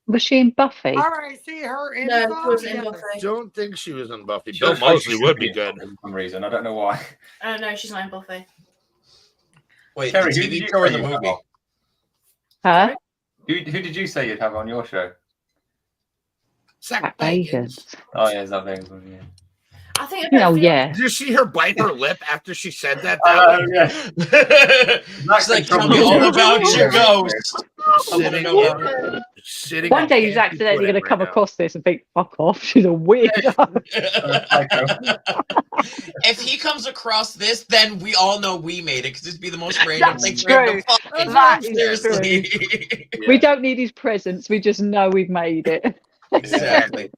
Was she in Buffy? All right, see her in No, some, she wasn't in yes. Buffy. Don't think she was in Buffy. She Bill looks like Mosley she would should be in good. For some reason, I don't know why. No, she's not in Buffy. Wait, Kerry, the who did TV you show or say the you'd have movie? on? Huh? Who did you say you'd have on your show? Zach Zach Bagans. Bagans. Oh yeah, that Vegas one. Yeah. I think You know, yeah. Did you see her bite her lip after she said that? Yeah. She's like, tell me all about your ghost. I want to know about her. Sitting One on day he's Candy accidentally going to pudding come right now. across this and think, fuck off, she's a weirdo. If he comes across this, then we all know we made it because it'd be the most random That's thing for him true. to fucking That do, is seriously. We don't need his presence, we just know we've made it. Exactly.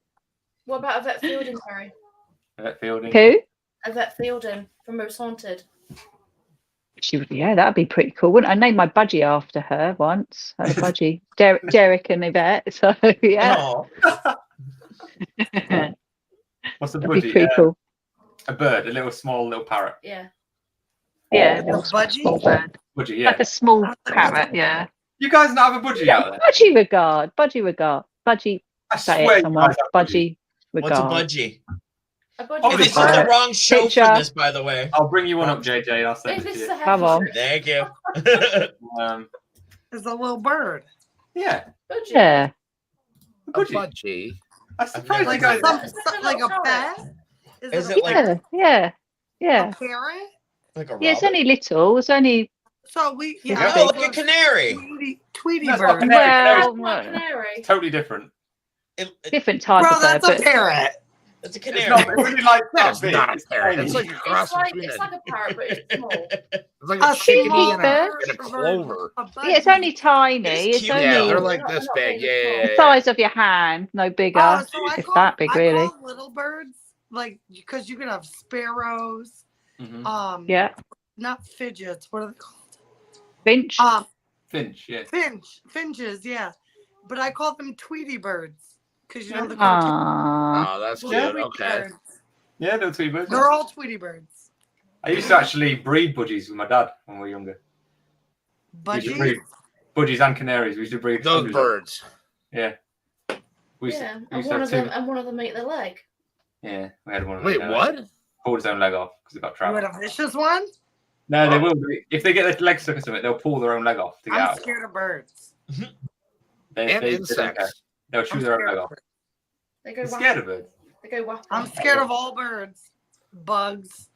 What about Yvette Fielding, Harry? Yvette Fielding. Who? Yvette Fielding from Most Haunted. She would, yeah, that'd be pretty cool. Wouldn't I name my budgie after her once? Her budgie, Derek and Yvette. So yeah, Oh, What's the that'd be budgie? pretty cool. A bird, a little small little parrot. Yeah. Yeah, The little budgie? small bird, Budgie, yeah. like a small parrot. Yeah, You guys not have a budgie out there? budgie regard, budgie. I Say swear it, you someone. guys have Budgie what's a regard. budgie? A budgie. Oh, Hey, this this is the wrong show Picture. for this, by the way. I'll bring you one up, JJ, and I'll send If it this to is you. a Come on. Thank you. It's a little bird. Yeah, budgie. Yeah, A budgie. budgie. I'm surprised never you guys. Like a pet? Is a it like- yeah. a parrot? Like a Yeah, it's robin? only little. It's only So we, Oh, like a canary. Tweety That's not bird. canary. well, Not canary. Totally different. different type Bro, of bird, that's a but parrot. It's a It's canary. not really like That's that big. not a It's parrot. tiny. It's like a cross It's like, between it's a, like a parrot, but it's small. it's like a A chickadee small and bird. a clover. yeah, it's only tiny. It's It's cute. only Yeah, they're They're like not- this they're not big. big, Yeah, they're yeah, the yeah. size of your hand, no bigger. Oh, so I if call, that big, really. I call little birds like because you can have sparrows. Mhm. Yeah, Not fidgets. What are they called? finch. Finch, yeah. Finches. Yeah, but I call them Tweety birds because you know the Aww. Oh, that's Yeah. cute. Okay. birds. Yeah, they're Tweety birds. They're all Tweety birds. I used to actually breed budgies with my dad when we were younger. We used to Budgies. breed budgies and canaries. We used to breed Those hundreds of- birds. Yeah. We used Yeah, to, we and used to one have of two. them, and one of them ate their leg. Yeah, we had one of Wait, them. what? Pulled his own leg off because it got You trapped. had a vicious one? No, they will. If they get their leg stuck or something, they'll pull their own leg off to get I'm out. scared of birds. They And don't care. insects. They'll I'm chew their own scared leg of off. birds. They go You're whack. scared of birds. They go whack. I'm scared of all birds, bugs.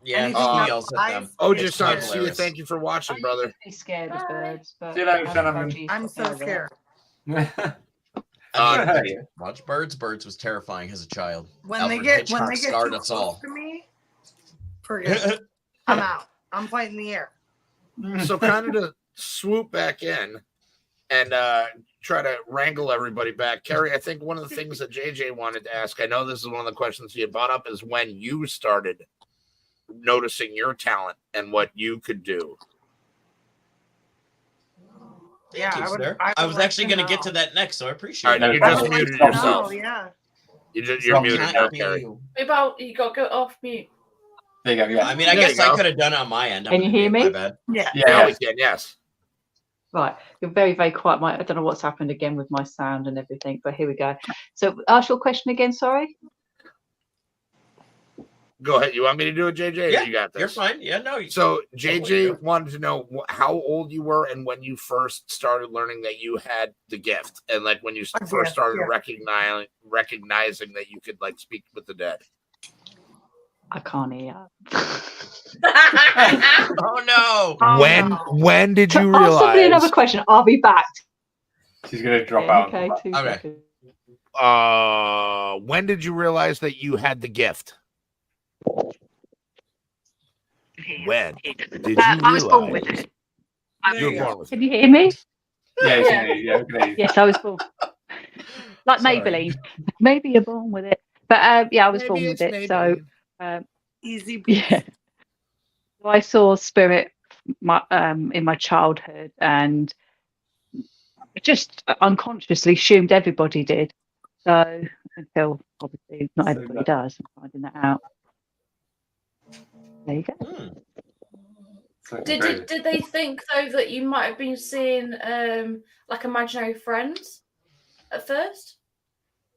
Yeah, anything he that yells at flies. them. Oh, It's just on. See you. hilarious. Thank you for watching, brother. Be scared of Bye. birds, but See you later, as Shannon. budgies, I'm so whatever. scared. I'm gonna hurt you. Watch Birds. Birds was terrifying as a child. When Alfred they get Hitchcock too scarred us close all. to me, forget it. I'm out. I'm fighting the air. So kind of to swoop back in and try to wrangle everybody back. Kerry, I think one of the things that JJ wanted to ask, I know this is one of the questions he had brought up, is when you started noticing your talent and what you could do. Yeah, Thank you, I would- sir. I I would was like actually to going to get know. to that next, so I appreciate All right, it. you I just would like muted to know. yourself. Oh, yeah. You're muted Can't now, be Kerry. you. About you got to go off mute. There you go. Yeah. I mean, I There guess you I go. could have done it on my end. I'm Can you an hear idiot, me? My bad. Yeah. Yeah. Now Yeah. we can, yes. Right, you're very, very quiet. I don't know what's happened again with my sound and everything, but here we go. So, ask your question again. Sorry. Go ahead. You want me to do it, JJ? Yeah, You got this. You're fine. Yeah, no. So JJ Yeah. wanted to know how old you were and when you first started learning that you had the gift, and like when you A first gift, started yeah. recognizing that you could like speak with the dead. I can't hear. Oh no. Oh, when no. when did you Ask somebody another realize? question. I'll be back. She's gonna drop Yeah, out. okay, 2 Okay. seconds. When did you realize that you had the gift? When did you I was born with realize it. you were born with Can it? you hear me? Yeah, Yeah. yeah, okay. Yes, I was born. Like Sorry. Maybelline. Maybe you're born with it. But yeah, I was Maybe born with it's it. So Maybelline. Easy. yeah. So I saw spirit in my childhood and just unconsciously assumed everybody did. So until obviously not So everybody that- does, I'm finding that out. There you go. Hmm. So Did they think though that you might have been seeing like imaginary friends at first.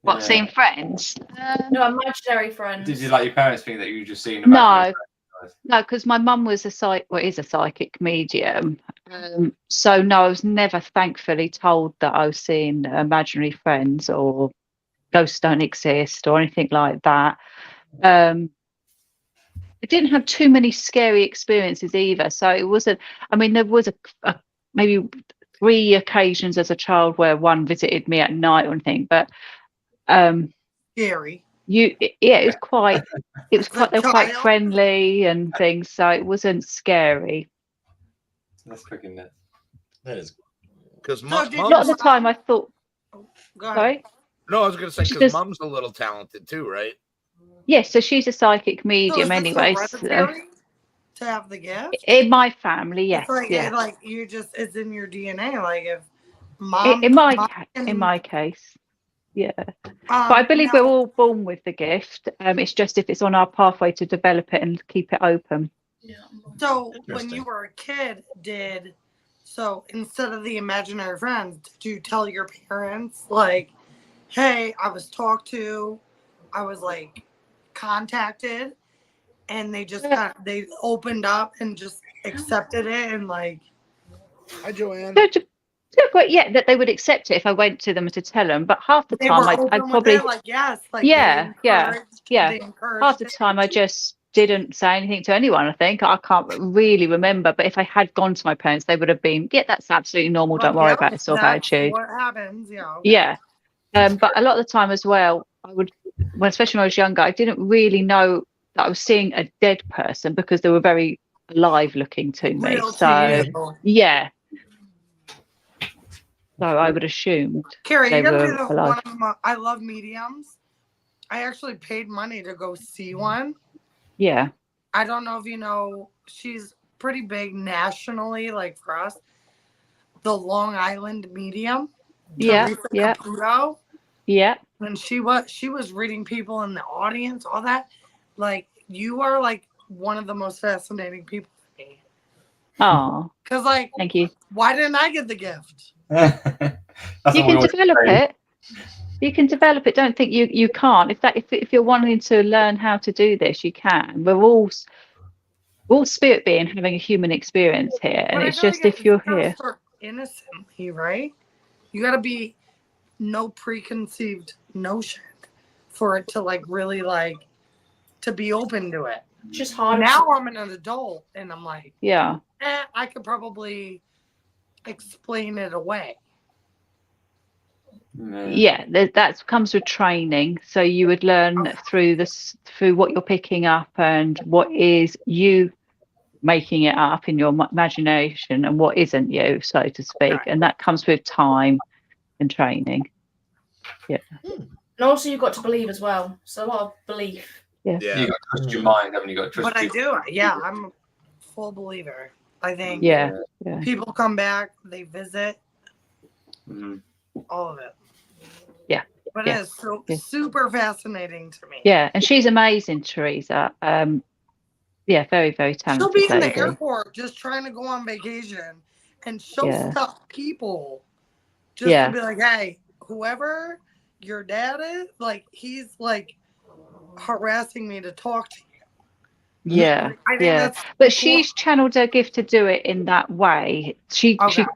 What, Yeah. seeing friends? No, imaginary friends. Did you like your parents think that you were just seeing? No, no, because my mum was is a psychic medium. So no, I was never thankfully told that I was seeing imaginary friends or ghosts don't exist or anything like that. I didn't have too many scary experiences either. So it wasn't, I mean, there was a maybe 3 occasions as a child where one visited me at night or anything, but Scary. it was quite they were quite child? friendly and things, so it wasn't scary. That's freaking nuts. That is. Because So mom, did A lot of the time I thought, Go ahead. sorry, no, I was gonna say She because just- mom's a little talented too, right? yes, so she's a psychic So medium is this anyway. So hereditary to have the gift? in my family, yes, It's like, yeah. like you just, it's in your DNA. Like if mom, In and- my case, yeah. But I believe now- we're all born with the gift. It's just if it's on our pathway to develop it and keep it open. Yeah. So when Interesting. you were a kid, so instead of the imaginary friends, did you tell your parents like, "Hey, I was talked to, I was like contacted," and they just they opened up and just accepted it and like, Hi, Joanne. Yeah, that they would accept it if I went to them to tell them. But half the they time, were I'd open with probably it, like yes, like Yeah, they yeah, encouraged- yeah. they encouraged half the it. time I just didn't say anything to anyone. I think I can't really remember, but if I had gone to my parents, they would have been, yeah, that's absolutely normal, don't Like, worry yeah, about it, sort of that's attitude. what happens, yeah. Yeah. But a lot of the time as well, I would, when especially when I was younger, I didn't really know that I was seeing a dead person because they were very alive looking to me. Real So to you. yeah, so I would assume Kerry, they you gotta were be the alive. one of my, I love mediums. I actually paid money to go see one. Yeah. I don't know if you know, she's pretty big nationally, like for us. The Long Island medium. Yeah. Teresa Yeah. Caputo. Yeah. And she was reading people in the audience, all that. Like you are like one of the most fascinating people to me. Oh, Because like, thank you. why didn't I get the gift? That's You what we can always develop say. it. You can develop it. Don't think you can't. If you're wanting to learn how to do this, you can. We're all spirit being having a human experience here, and But I it's gotta just if you you're gotta here. start innocently, right? You gotta be no preconceived notion for it to like really like to be open to it. Just hard. Now I'm an adult and I'm like, Yeah. I could probably explain it away. Yeah, that comes with training. So you would learn through what you're picking up and what is you making it up in your imagination and what isn't you, so to speak. Right. And that comes with time and training. Yeah. And also, you've got to believe as well. So a lot of belief. You got to trust your mind, haven't you? Got to trust. But I your- do, yeah, I'm a full believer. I think Yeah. Yeah. people come back, they visit, Mhm. all of it. Yeah. But Yeah. it is so Yeah. super fascinating to me. Yeah, and she's amazing, Teresa. Yeah, very, very talented She'll be in the lady. airport just trying to go on vacation and she'll Yeah. stop people just Yeah. to be like, hey, whoever your dad is, like, he's like harassing me to talk to you. Yeah, I think yeah. that's But cool. she's channeled her gift to do it in that way. Okay.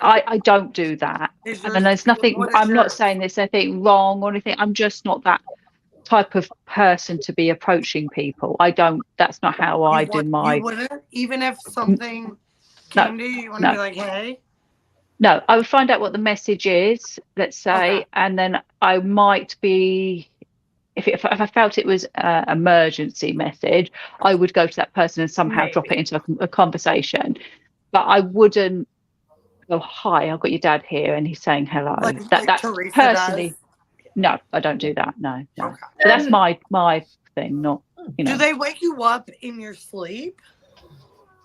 I don't do that. Is And yours- there's nothing, what is I'm not yours? saying there's anything wrong or anything. I'm just not that type of person to be approaching people. That's not how I do my. You wouldn't, even if something came to you, you want to no. be like, hey, No, I would find out what the message is, let's say, Okay. and then I might be, if I felt it was an emergency message, I would go to that person and somehow drop it Maybe. into a conversation. But I wouldn't go, hi, I've got your dad here and he's saying hello. like That's Teresa personally, does. no, I don't do that. No. Okay. But that's my thing, not, Do they wake you up in your sleep?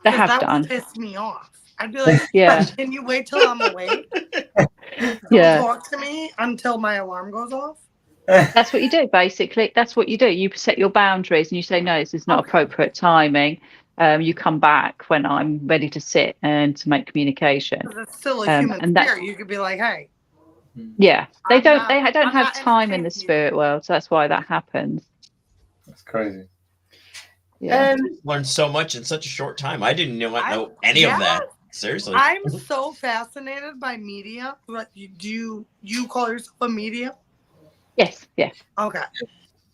they 'Cause have that done. would piss me off. I'd be like, Yeah. can you wait till I'm awake? Don't Yeah. talk to me until my alarm goes off. That's what you do, basically. That's what you do. You set your boundaries and you say, no, this is not Okay. appropriate timing. You come back when I'm ready to sit and to make communication. 'Cause it's still a and human that- spirit. You could be like, hey, Yeah, they I'm don't. not- They don't I'm have not time in the entertaining. spirit world, so that's why that happens. That's crazy. Yeah. Learned so much in such a short time. I didn't know any yeah. of that. Seriously. I'm so fascinated by media. What do you call yourself a medium? Yes. Yeah. Okay.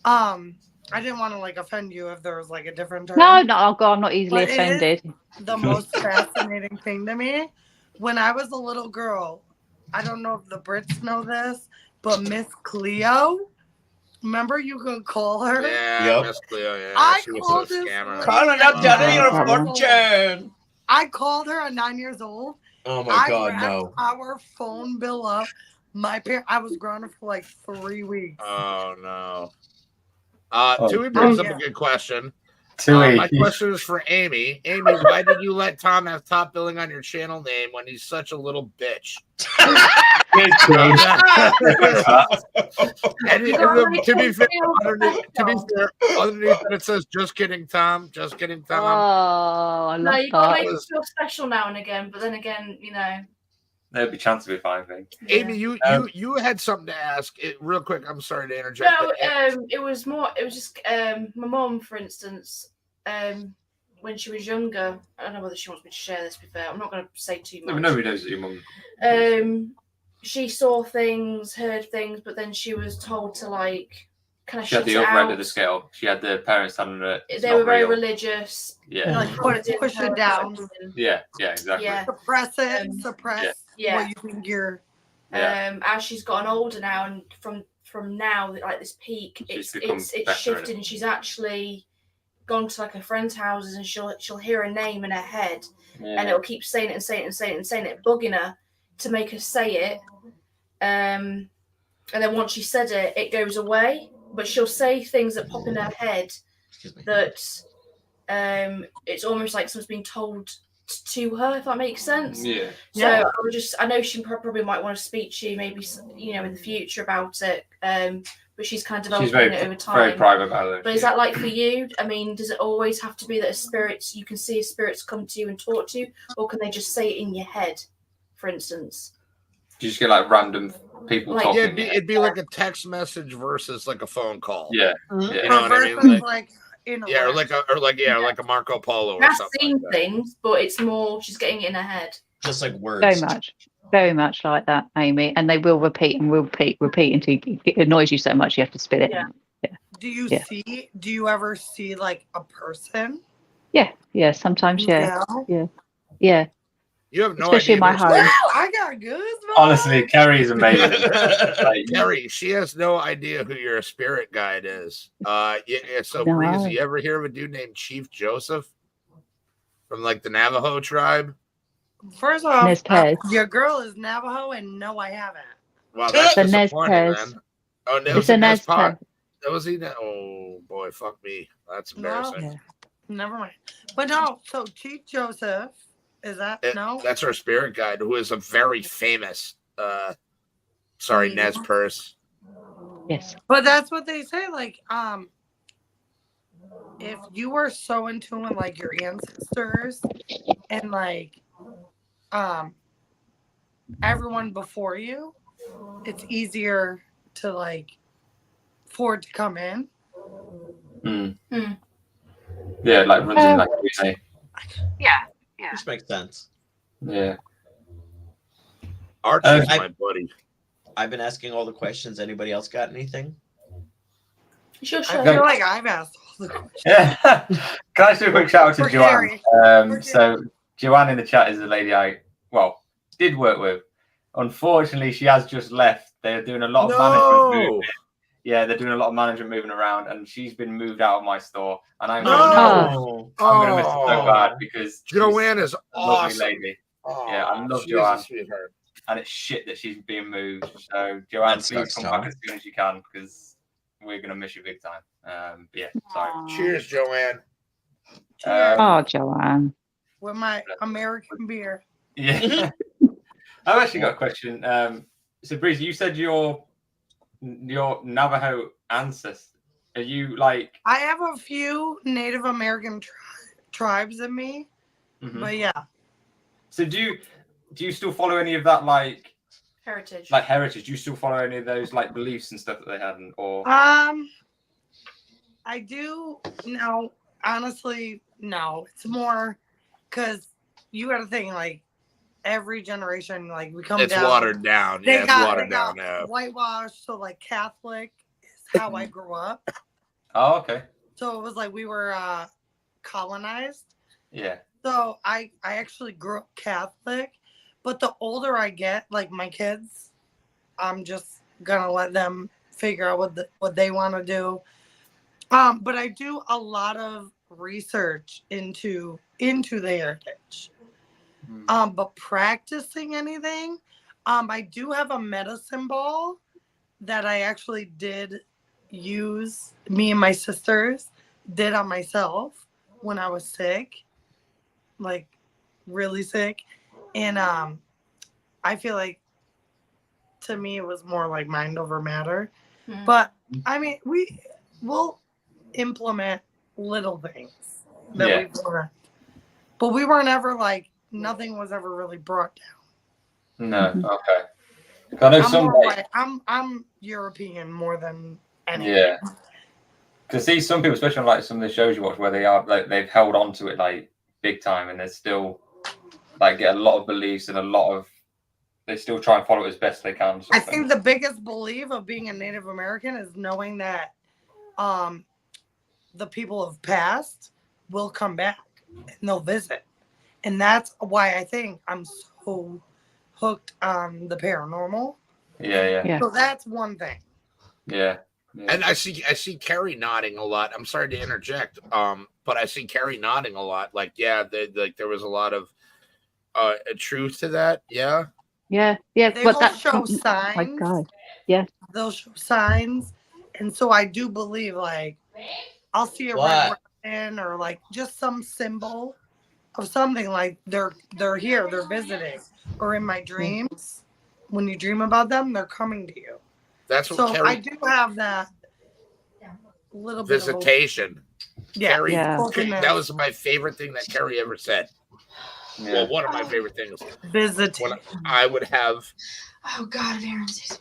I didn't want to like offend you if there was like a different term. No. Oh God, I'm not easily But it is offended. the most fascinating thing to me. When I was a little girl, I don't know if the Brits know this, but Miss Cleo, remember you could call her? Yeah, Yep. Miss Cleo. Yeah, I she was called a this scammer. lady Calling at up Johnny 9 your Oh. years old. fortune. I called her at 9 years old. Oh my I God, racked no. our phone bill up. I was grounded for like 3 weeks. Oh no. Oh, Tui brings up yeah. a good question. Tui. My question is for Amy. Amy, why did you let Tom have top billing on your channel name when he's such a little bitch? And to be fair, underneath that it says "Just kidding, Tom." Just kidding, Tom. Oh, I No, love you gotta that. make it feel special now and again, but then again, you know. There'd be chance to be fine thing. Amy, you had something to ask. Real quick, I'm sorry to interject. No, but it was just my mom, for instance, when she was younger. I don't know whether she wants me to share this with her. I'm not going to say too much. Nobody knows that your mum. She saw things, heard things, but then she was told to like kind of She had shut the it other end out. of the scale. She had the parents telling her it's They not were very real. religious. Yeah. Like push it down. Yeah, exactly. Yeah. Suppress it. Suppress Yeah. what you think you're. Yeah. As she's gotten older now, and from now, like this peak, She's it's become better shifted, and she's actually gone to like her friends' houses, and she'll hear a name in her head, and it'll keep saying it and saying it and saying it and saying it, bugging her to make her say it. And then once she said it, it goes away. But she'll say things that pop in her head that it's almost like someone's being told to her, if that makes sense. Yeah. So I know she probably might want to speak to you, maybe in the future about it. But she's kind of developing it over time. Very private about it. But is that like for you? I mean, does it always have to be that you can see spirits come to you and talk to you, or can they just say it in your head, for instance? Do you just get like random people Like- talking? Yeah, it'd be like a text message versus like a phone call. Yeah. Mhm. You know what I mean? Like in Yeah, or like a Marco Polo or I've something. seen Like that. things, but it's more she's getting it in her head. Just like words. Very much like that, Amy. And they will repeat and repeat until it annoys you so much you have to spit it. Yeah. Do you see? Do you ever see like a person? Yeah. Sometimes, yeah. You have no Especially idea. in my who's home. there. I got goosebumps. Honestly, Kerry's amazing. Like, Kerry, she has no idea who your spirit guide is. It's so No. crazy. You ever hear of a dude named Chief Joseph from like the Navajo tribe? First off, Nez Perce. your girl is Navajo, and no, I haven't. Wow, that's The Nez disappointing, Perce. man. Oh, that It's was a a Nez Nez Perce. Perce. That was he. Oh boy, fuck me. That's embarrassing. Yeah. Never mind. But no, so Chief Joseph, is that no? That's our spirit guide, who is a very famous. Nez Perce. Yes. But that's what they say. Like, if you were so in tune with like your ancestors and like, everyone before you, it's easier to like for it to come in. Yeah, like runs in like we say. Which makes sense. Yeah. Archie's my buddy. I've been asking all the questions. Anybody else got anything? Sure. I feel like I've asked all the questions. Yeah. Can I just do a quick shout out to For Joanne? Kerry. So Joanne in the chat is a lady I did work with. Unfortunately, she has just left. They're doing a lot of management moving. Yeah, they're doing a lot of management moving around, and she's been moved out of my store. And I'm No. gonna miss her so bad because Joanne is she's a lovely awesome. lady. Yeah, I love she Joanne. is a sweetheart. And it's shit that she's being moved. So Joanne, That please sucks, come Tom. back as soon as you can because we're gonna miss you big time. But yeah, sorry. Cheers, Joanne. Oh, Joanne. With my American beer. Yeah. I've actually got a question. So Breeze, you said your Navajo ancestor. Are you like? I have a few Native American tribes in me, but yeah. So do you still follow any of that like Heritage. Like heritage. Do you still follow any of those like beliefs and stuff that they had, or? I do. No, honestly, no. It's more because you got to think like every generation, like we come It's down. watered down. Yeah, it's watered down now. Whitewashed. So like Catholic is how I grew up. Oh, okay. So it was like we were colonized. Yeah. So I actually grew up Catholic, but the older I get, like my kids, I'm just gonna let them figure out what they want to do. But I do a lot of research into the heritage. But practicing anything, I do have a medicine ball that I actually did use. Me and my sisters did on myself when I was sick, like really sick, and I feel like to me it was more like mind over matter. But I mean, we'll implement little things that we've learned, but we weren't ever like nothing was ever really brought down. No, okay. I know some. I'm European more than anything. Yeah. To see some people, especially on like some of the shows you watch, where they are like they've held on to it like big time, and they still like get a lot of beliefs and a lot of. They still try and follow it as best they can. I think the biggest belief of being a Native American is knowing that the people of past will come back and they'll visit. And that's why I think I'm so hooked on the paranormal. Yeah. So that's one thing. Yeah. And I see Kerry nodding a lot. I'm sorry to interject, but I see Kerry nodding a lot. Like, yeah, there was a lot of truth to that. Yeah. Yeah. They will show signs. My God. Yeah. They'll show signs. And so I do believe, like, I'll see a red robin or like just some symbol of something like they're here, they're visiting. Or in my dreams, when you dream about them, they're coming to you. That's what so Kerry, I do have that little visitation. Bit of Kerry, that was my favorite thing that Kerry ever said. Yeah. Well, one of my favorite things. Visitation. When I would have. Oh God, Aaron says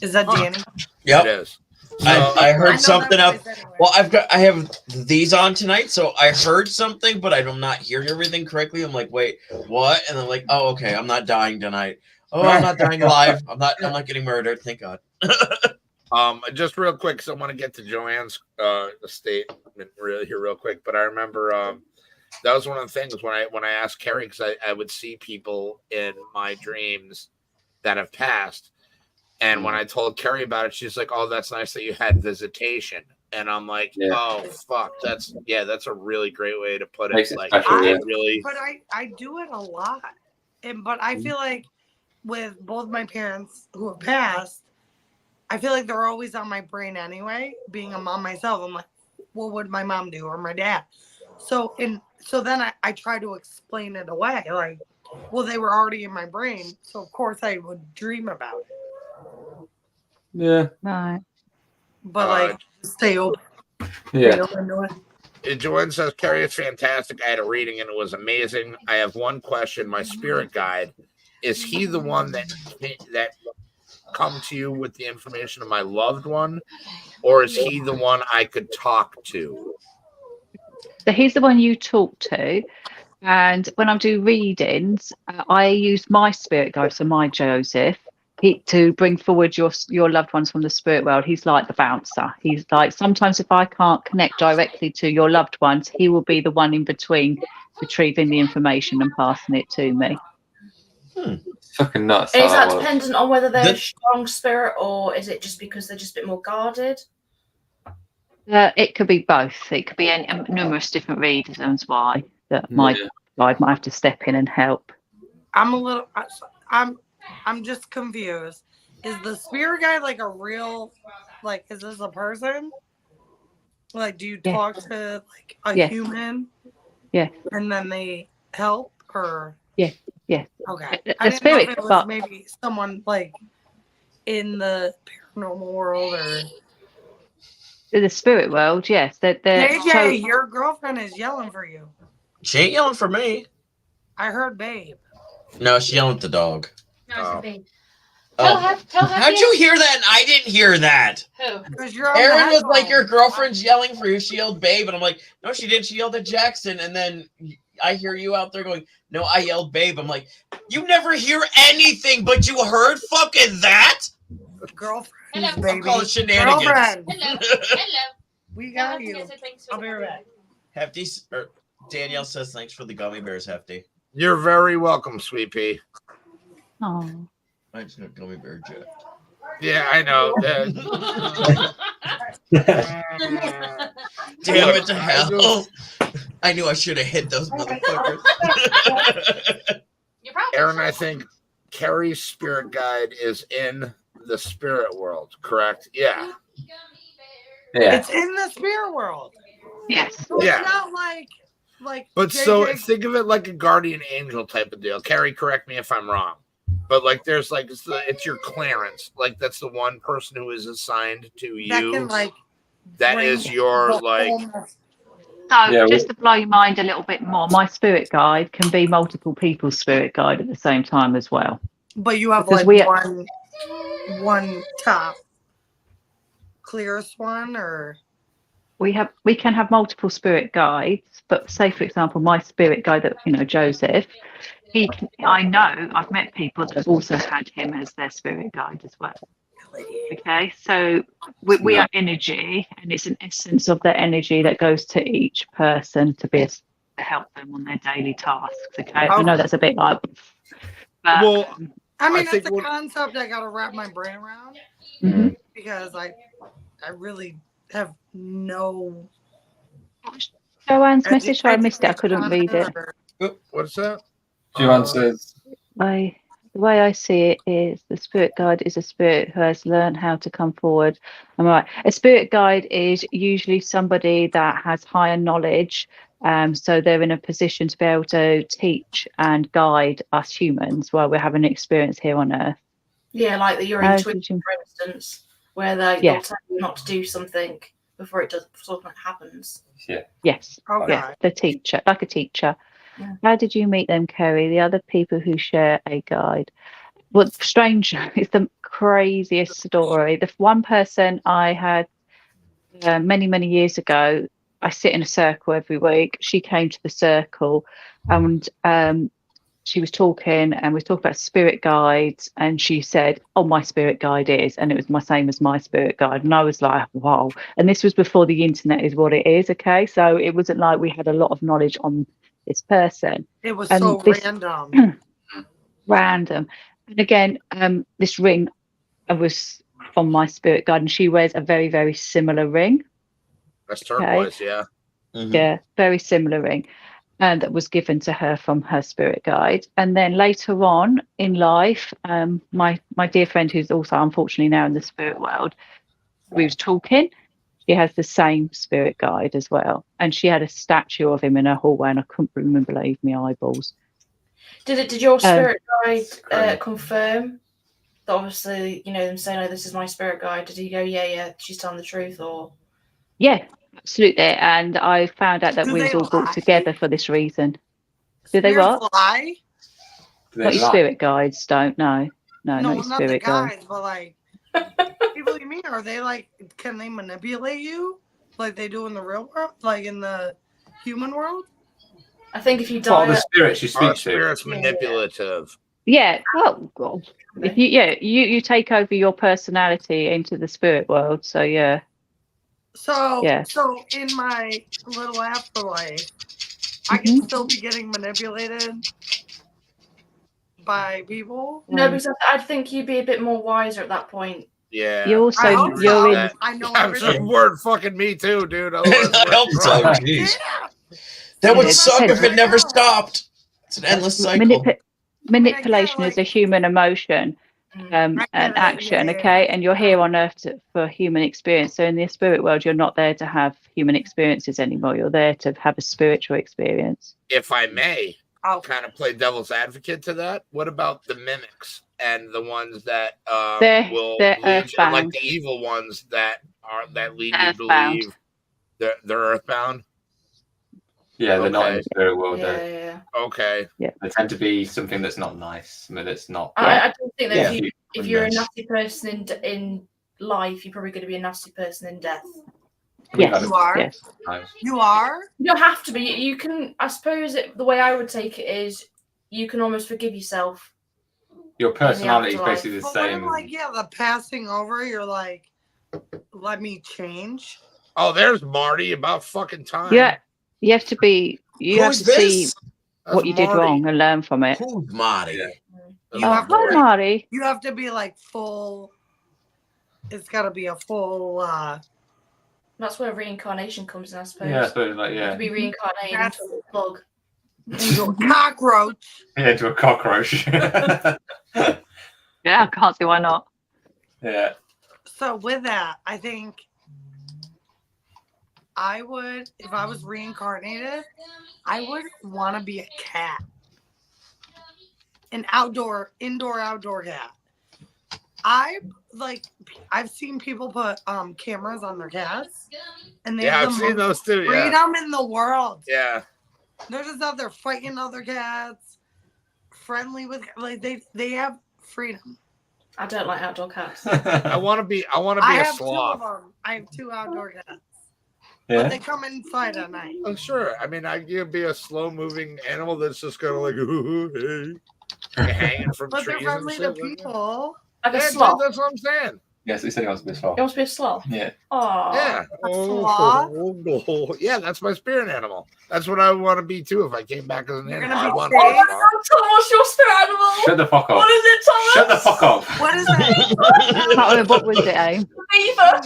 Is that Danny? Yep. It is. I heard something up. Well, I have these on tonight, so I heard something, but I'm not hearing everything correctly. I'm like, wait, what? And I'm like, oh, okay, I'm not dying tonight. Oh, I'm not dying live. I'm not getting murdered. Thank God. Just real quick, because I want to get to Joanne's statement here real quick. But I remember that was one of the things when I asked Kerry, because I would see people in my dreams that have passed. And when I told Kerry about it, she's like, "Oh, that's nice that you had visitation." And I'm like, "Oh, fuck, that's a really great way to put it." Like, I do it a lot, but I feel like with both my parents who have passed, I feel like they're always on my brain anyway. Being a mom myself, I'm like, what would my mom do or my dad? So then I try to explain it away, like, well, they were already in my brain, so of course I would dream about it. Yeah. Right. But like, stay open. Yeah. Stay open to it. Joanne says, Kerry, it's fantastic. I had a reading and it was amazing. I have one question. My spirit guide, is he the one that come to you with the information of my loved one, or is he the one I could talk to? So he's the one you talk to. And when I do readings, I use my spirit guide, so my Joseph, to bring forward your loved ones from the spirit world. He's like the bouncer. He's like, sometimes if I can't connect directly to your loved ones, he will be the one in between retrieving the information and passing it to me. Fucking nuts. Is that dependent on whether they're a strong spirit, or is it just because they're just a bit more guarded? It could be both. It could be numerous different reasons why that my guide might have to step in and help. I'm just confused. Is the spirit guide like a real, like, is this a person? Like, do you talk to like a human? Yeah. And then they help, or? Yeah. Okay. The spirit, know if it was maybe someone like in the paranormal world or the spirit world. Yes. JJ, your girlfriend is yelling for you. She ain't yelling for me. I heard babe. No, she yelled at the dog. No, it's me. Oh. Tell How'd you hear that? And I didn't hear that. Who? Because you're on Aaron the was like, your headphones. girlfriend's yelling for you. She yelled, babe. And I'm like, no, she didn't. She yelled at Jackson. And then I hear you out there going, no, I yelled, babe. I'm like, you never hear anything, but you heard fucking that? Girlfriend, Hello. baby. I'm calling shenanigans. Girlfriend. Hello. Hello. We got Tell you. Hefty I said thanks for I'll be the right back. Hefty, or Danielle says thanks for the gummy bears, Hefty. You're very welcome, Sweet Pea. Oh. I just got gummy bear jet. Yeah, I know. Damn it to hell. I knew I should have hit those motherfuckers. You're probably Aaron, I think Kerry's spirit guide is in the spirit world, correct? Yeah. Yeah. It's in the spirit world. Yes. So Yeah. It's not like. But JJ so think of it like a guardian angel type of deal. Kerry, correct me if I'm wrong. But like there's like it's your Clarence. Like that's the one person who is assigned to you. that can like. That bring is your the like wholeness. So Yeah, just to blow your mind a little bit more, my spirit guide can be multiple people's spirit guide at the same time as well. But you have Because like one top clearest one, or we can have multiple spirit guides, but say for example, my spirit guide that Joseph, I know I've met people that have also had him as their spirit guide as well. Okay, so we are energy, and it's an essence of the energy that goes to each person to help them on their daily tasks. Okay, I know that's a bit like, but well. I mean, I think it's a concept I gotta wrap my brain around mhm. because I really have no. Joanne's message, I missed it. I couldn't read it. What's that? Joanne says, The way I see it is the spirit guide is a spirit who has learned how to come forward. I'm right. A spirit guide is usually somebody that has higher knowledge. So they're in a position to be able to teach and guide us humans while we're having an experience here on Earth. Yeah, like your intuition, for instance, where they'll tell you not to do something before something happens. Yeah. Yes. Okay. Yeah, the teacher, like a teacher. Yeah. How did you meet them, Kerry? The other people who share a guide. What's strange is the craziest story. The one person I had many, many years ago, I sit in a circle every week. She came to the circle and she was talking, and we talked about spirit guides, and she said, oh, my spirit guide is, and it was my same as my spirit guide. And I was like, wow. And this was before the internet is what it is. Okay. So it wasn't like we had a lot of knowledge on this person. It was And so this- random. Random. And again, this ring was on my spirit guide, and she wears a very, very similar ring. That's turquoise, yeah. Mhm. Yeah, very similar ring. And that was given to her from her spirit guide. And then later on in life, my dear friend, who's also unfortunately now in the spirit world, we was talking. She has the same spirit guide as well, and she had a statue of him in her hallway, and I couldn't remember believe my eyeballs. Did your spirit guide confirm that? Obviously, them saying, "Oh, this is my spirit guide." Did he go, "Yeah, she's telling the truth," or? Yeah, absolutely. And I found out that Do we was they all brought lie? together for this reason. Do they Spirits what? lie? Not your spirit guides don't. No, No, not your not the spirit guides. guys, but like people you mean, are they like, can they manipulate you like they do in the real world, like in the human world? I think if you "Well, die, the spirits you Our speak to." spirit's manipulative. Yeah. Oh God. If you take over your personality into the spirit world. So yeah. So Yeah. so in my little afterlife, I can still be getting manipulated by people. no, because I think you'd be a bit more wiser at that point. Yeah. You also I hope you're so. in. I know I'm so everything. word fucking me too, dude. Otherwise, I hope so. we're- Jeez. Yeah. That would Yeah, suck if it I never know. stopped. It's an endless cycle. Manipulation is a human emotion. An I get it. action, Yeah. okay, and you're here on Earth for human experience. So in the spirit world, you're not there to have human experiences anymore. You're there to have a spiritual experience. If I may Oh. kind of play devil's advocate to that, what about the mimics and the ones that They're will lead you, like earthbound. the evil ones that lead They're you to earthbound. believe they're earthbound? Yeah, they're not in Okay. the spirit world. Yeah. Okay. They tend to be something that's not nice. I mean, that's not. I don't think that Yeah. if you're a Nice. nasty person in life, you're probably going to be a nasty person in death. We've had Yes. a You are? Yes. times. You are? You don't have to be. You can. I suppose the way I would take it is you can almost forgive yourself. Your personality is afterlife. basically the But when, same. like, yeah, the passing over, you're like, let me change. Oh, there's Marty. About fucking time. Yeah. You have to be. You have Who's to see this? That's what you did Marty. wong and learn from it. Who's Marty? Yeah. That's You Oh, have to hi, like- Marty. You have to be like full. It's got to be a full. That's where reincarnation comes in, I suppose. Yeah, I suppose, like, You yeah. could be reincarnated That's- into a little bug. Into a cockroach. Yeah, to a cockroach. Yeah, I can't see why not. Yeah. So with that, I think I would, if I was reincarnated, I would want to be a cat. An indoor, outdoor cat. I've seen people put cameras on their cats, and they Yeah, have I've the seen most those too. Yeah. freedom in the world. Yeah. They're just out there fighting other cats, friendly with they have freedom. I don't like outdoor cats. I want to be I a have sloth. 2 of them. I have 2 outdoor cats, but Yeah. they come inside at night. Oh, sure. I mean, I could be a slow-moving animal that's just kind of like, ooh, hey, hanging from But they're trees and friendly shit. to like that. people. Like a Yeah, dude, sloth. that's what I'm saying. Yes, he said he wants to be a sloth. You want to be a sloth? Yeah. Oh. Yeah. A sloth? Oh, yeah, that's my spirit animal. That's what I would want to be too if I came back as an You're animal. gonna I be want safe? to be a sloth. Tom, what's your spirit animal? Shut the fuck up. What is it, Thomas? Shut the fuck up. What is that? I can't remember what was it, Aim. Beaver.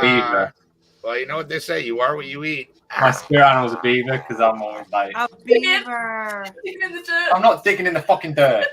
Beaver. Well, you know what they say. You are what you eat. My spirit animal's a beaver because I'm always like, A beaver. Digging in the dirt. I'm not digging in the fucking dirt.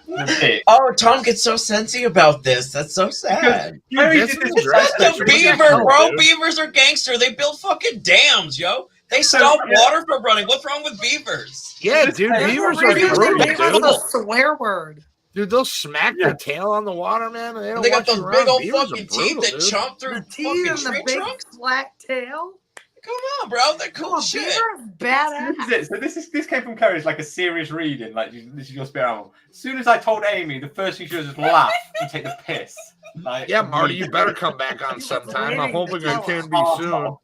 That's it. Oh, Tom gets so sensy about this. That's so sad. Kerry This did is this dressed That's like the something beaver, else, bro. dude. Beavers are gangster. They build fucking dams, yo. They stop water from running. What's wrong with beavers? Yeah, dude, There's beavers no are reason brutal, Beaver's dude. a swear word. Dude, they'll smack Yeah. their tail on the water, man. And they don't They got watch you those around. big old Beavers are fucking brutal, teeth that dude. chomp through The teeth fucking and the tree big trunks. flat tail. Come on, bro. They're No, cool a shit. beaver is badass. This is it. So this came from Kerry. It's like a serious reading. Like this is your spirit animal. As soon as I told Amy, the first thing she does is laugh and take the piss. Like, Yeah, Marty, you better come back on sometime. I'm hoping I can be Oh, soon.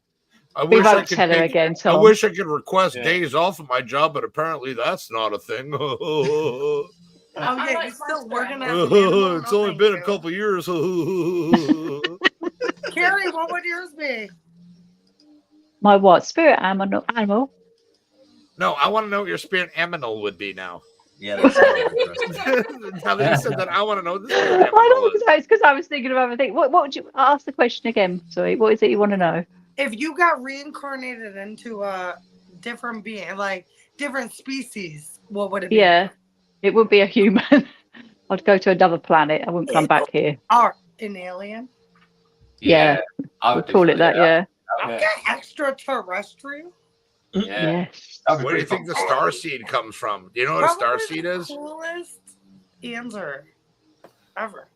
I We wish I won't could tell her take- again, I Tom. wish I could request Yeah. days off of my job, but apparently that's not a thing. Oh yeah, I you're like still my working spirit at animal. It's only been a couple years. Kerry, what would yours be? My what? Spirit animal? No, I want to know what your spirit aminal would be now. Yeah, that's interesting. Now that you said that, I want to know what the spirit I aminal know is. it's because I was thinking of other things. What would you ask the question again? Sorry, what is it you want to know? If you got reincarnated into a different being, like different species, what would it be? Yeah, it would be a human. I'd go to another planet. I wouldn't come back here. Or an alien? Yeah, I we'll would call it that. Yeah. Okay, extraterrestrial. Yeah. Yes. That'd be Where do you pretty think the fun. star seed comes from? Do you know what a star Probably seed the is? coolest answer ever.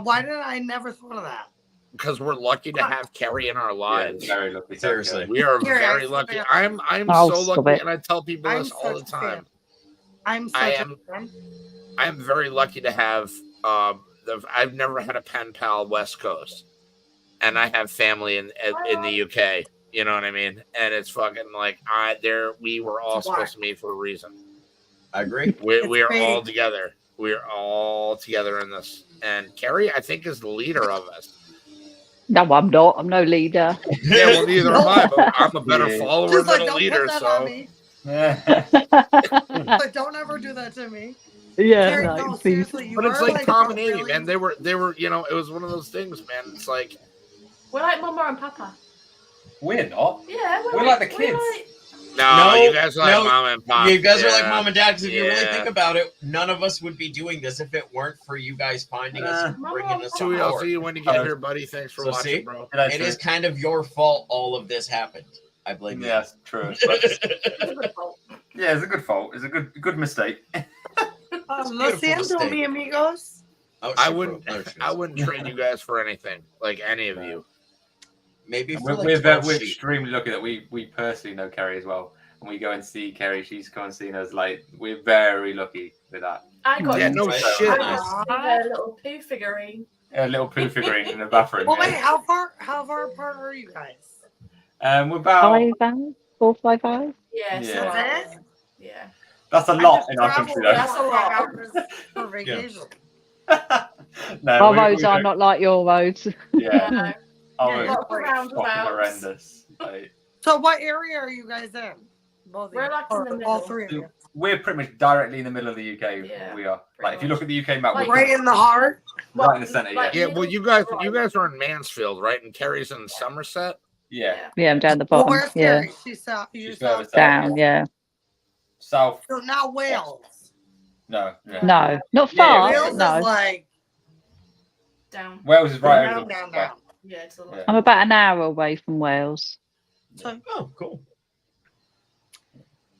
Why did I never thought of that? Because we're lucky to have Kerry in our Yeah, lives. very lucky. Seriously. We are Kerry, very I lucky. swear. I'm Oh, so stop lucky, it. and I tell people I'm this all the such a fan. time. I'm such I a am- fan. I am very lucky to have. I've never had a pen pal West Coast, and I have family in the UK. You know what I mean? And it's fucking like we were all It's supposed to meet for a reason. I agree. We are all fake. together. We are all together in this. And Kerry, I think, is the leader of us. No, I'm not. I'm no leader. Yeah, well, neither am I, but I'm a better Yeah. follower Just than like, a don't leader. put that on So me. Yeah. Like, don't ever do that to me. Yeah, Kerry, no, no, please. seriously, you But it's are like Tom and a Amy, really- man. They were, you know, it was one of those things, man. It's like, We're like Mama and Papa. We're not. Yeah, We're like the kids. no, No, you guys are like no, mom and pop. You guys are like Yeah. mom and dad, because if you really Yeah. think about it, none of us would be doing this if it weren't for you guys finding us and bringing us So I'll support. see you when you get here, buddy. Thanks for So watching, see? bro. It is kind of your fault all of this happened. I blame you. Yeah, that's true. Yeah, it's a good fault. It's a good mistake. Lo siento, mi amigos. Oh, I shit, wouldn't, bro. Oh, shit. I wouldn't trade you guys for anything, like any of you. maybe And for like we're 12 sheep. extremely lucky that we personally know Kerry as well. And we go and see Kerry. She's come and seen us. Like, we're very lucky with that. I got Yeah, to no see- shit. I got to see her little poo figurine. A little poo figurine in the bathroom. Well, wait, yeah. how far apart are you guys? We're about 5 hours, 4 or 5 hours. Yeah, Yeah. so That's it? yeah. that's a I lot just in our traveled country, though. That's a lot. 5 hours for vacation. No, Our we roads are don't- not like your roads. Yeah, No, our lots of fucking roundabouts. horrendous. Like, So what area are you guys in? Both of We're you? like in Or the all middle. three of you? we're pretty much directly in the middle of the UK. Yeah, We are. pretty Like, if you look much. at the UK map, Like- we're Right in the heart? right in the centre. Like- Yeah, Yeah, well, you guys are in Mansfield, right? And Kerry's in Somerset. yeah. Yeah, I'm down the Well, bottom. where's Yeah, Kerry? She's south. You're She's further south. south. down. Yeah, South. So not Wales. No. Yeah. no, not Yeah, far. Wales but no, is like Down. Wales is right down, over. down, the- down. Yeah, to the Yeah. left. I'm about an hour away from Wales. So Oh, cool.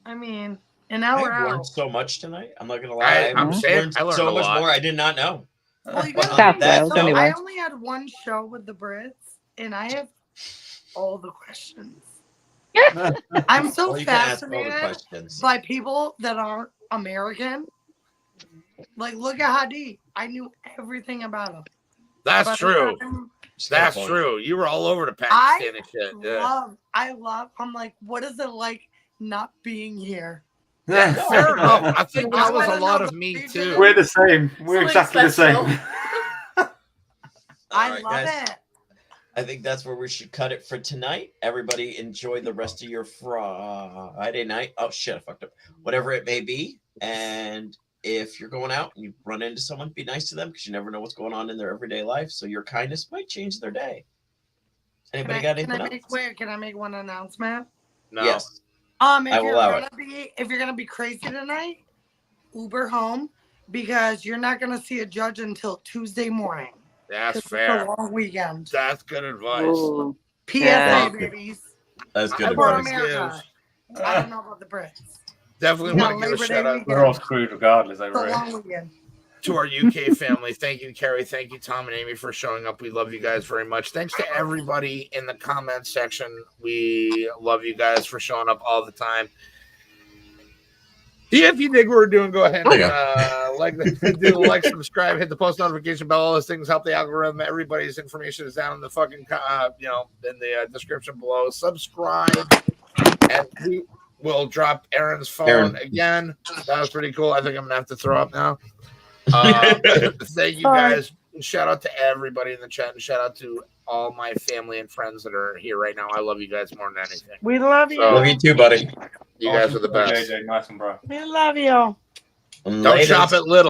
I mean, an hour I've learned out. so much tonight. I'm not gonna lie. I'm Mhm. saying learned I learned so a much lot. more I did not know. Well, you But gotta South think, that Wales, so note- anyway. I only had one show with the Brits, and I have all the questions. I'm so Well, you can ask all the fascinated questions. by people that aren't American. Like, look at Hadi. I knew everything about him. That's But true. Just got a That's point. true. You were all over the Pakistan and shit. Yeah. I'm like, what is it like not being here? Yeah, fair enough. I think I that was a wanna lot know of the me region. too. We're the same. We're Something exactly the same. special. I All right, love guys. it. I think that's where we should cut it for tonight. Everybody enjoy the rest of your Friday night. Oh shit, I fucked up. Whatever it may be. And if you're going out and you run into someone, be nice to them because you never know what's going on in their everyday life. So your kindness might change their day. Anybody got anything else? Can I make one announcement? No. Yes. If I will you're allow gonna if you're gonna be crazy tonight, Uber home because you're not gonna see a judge until Tuesday morning. That's 'Cause fair. It's a long weekend. That's good advice. Ooh. PSA, Yeah. babies. That's good I For wanna advice. America. I don't know about the Brits. Definitely No, want to give a Labor shout Day out weekend. We're all screwed regardless. It's a Over long here. weekend. to our UK family. Thank you, Kerry. Thank you, Tom and Amy, for showing up. We love you guys very much. Thanks to everybody in the comment section. We love you guys for showing up all the time. Yeah, if you dig what we're doing, go ahead and subscribe, hit the post notification bell. All those things help the algorithm. Everybody's information is down in the fucking in the description below. Subscribe, and we will drop Aaron's phone again. That was pretty cool. I think I'm gonna have to throw up now. Thank you guys. Shout out to everybody in the chat, and shout out to all my family and friends that are here right now. I love you guys more than anything. We love you. Love you too, buddy. You guys are the best. JJ, nice one, bro. We love you. Don't shop at Little.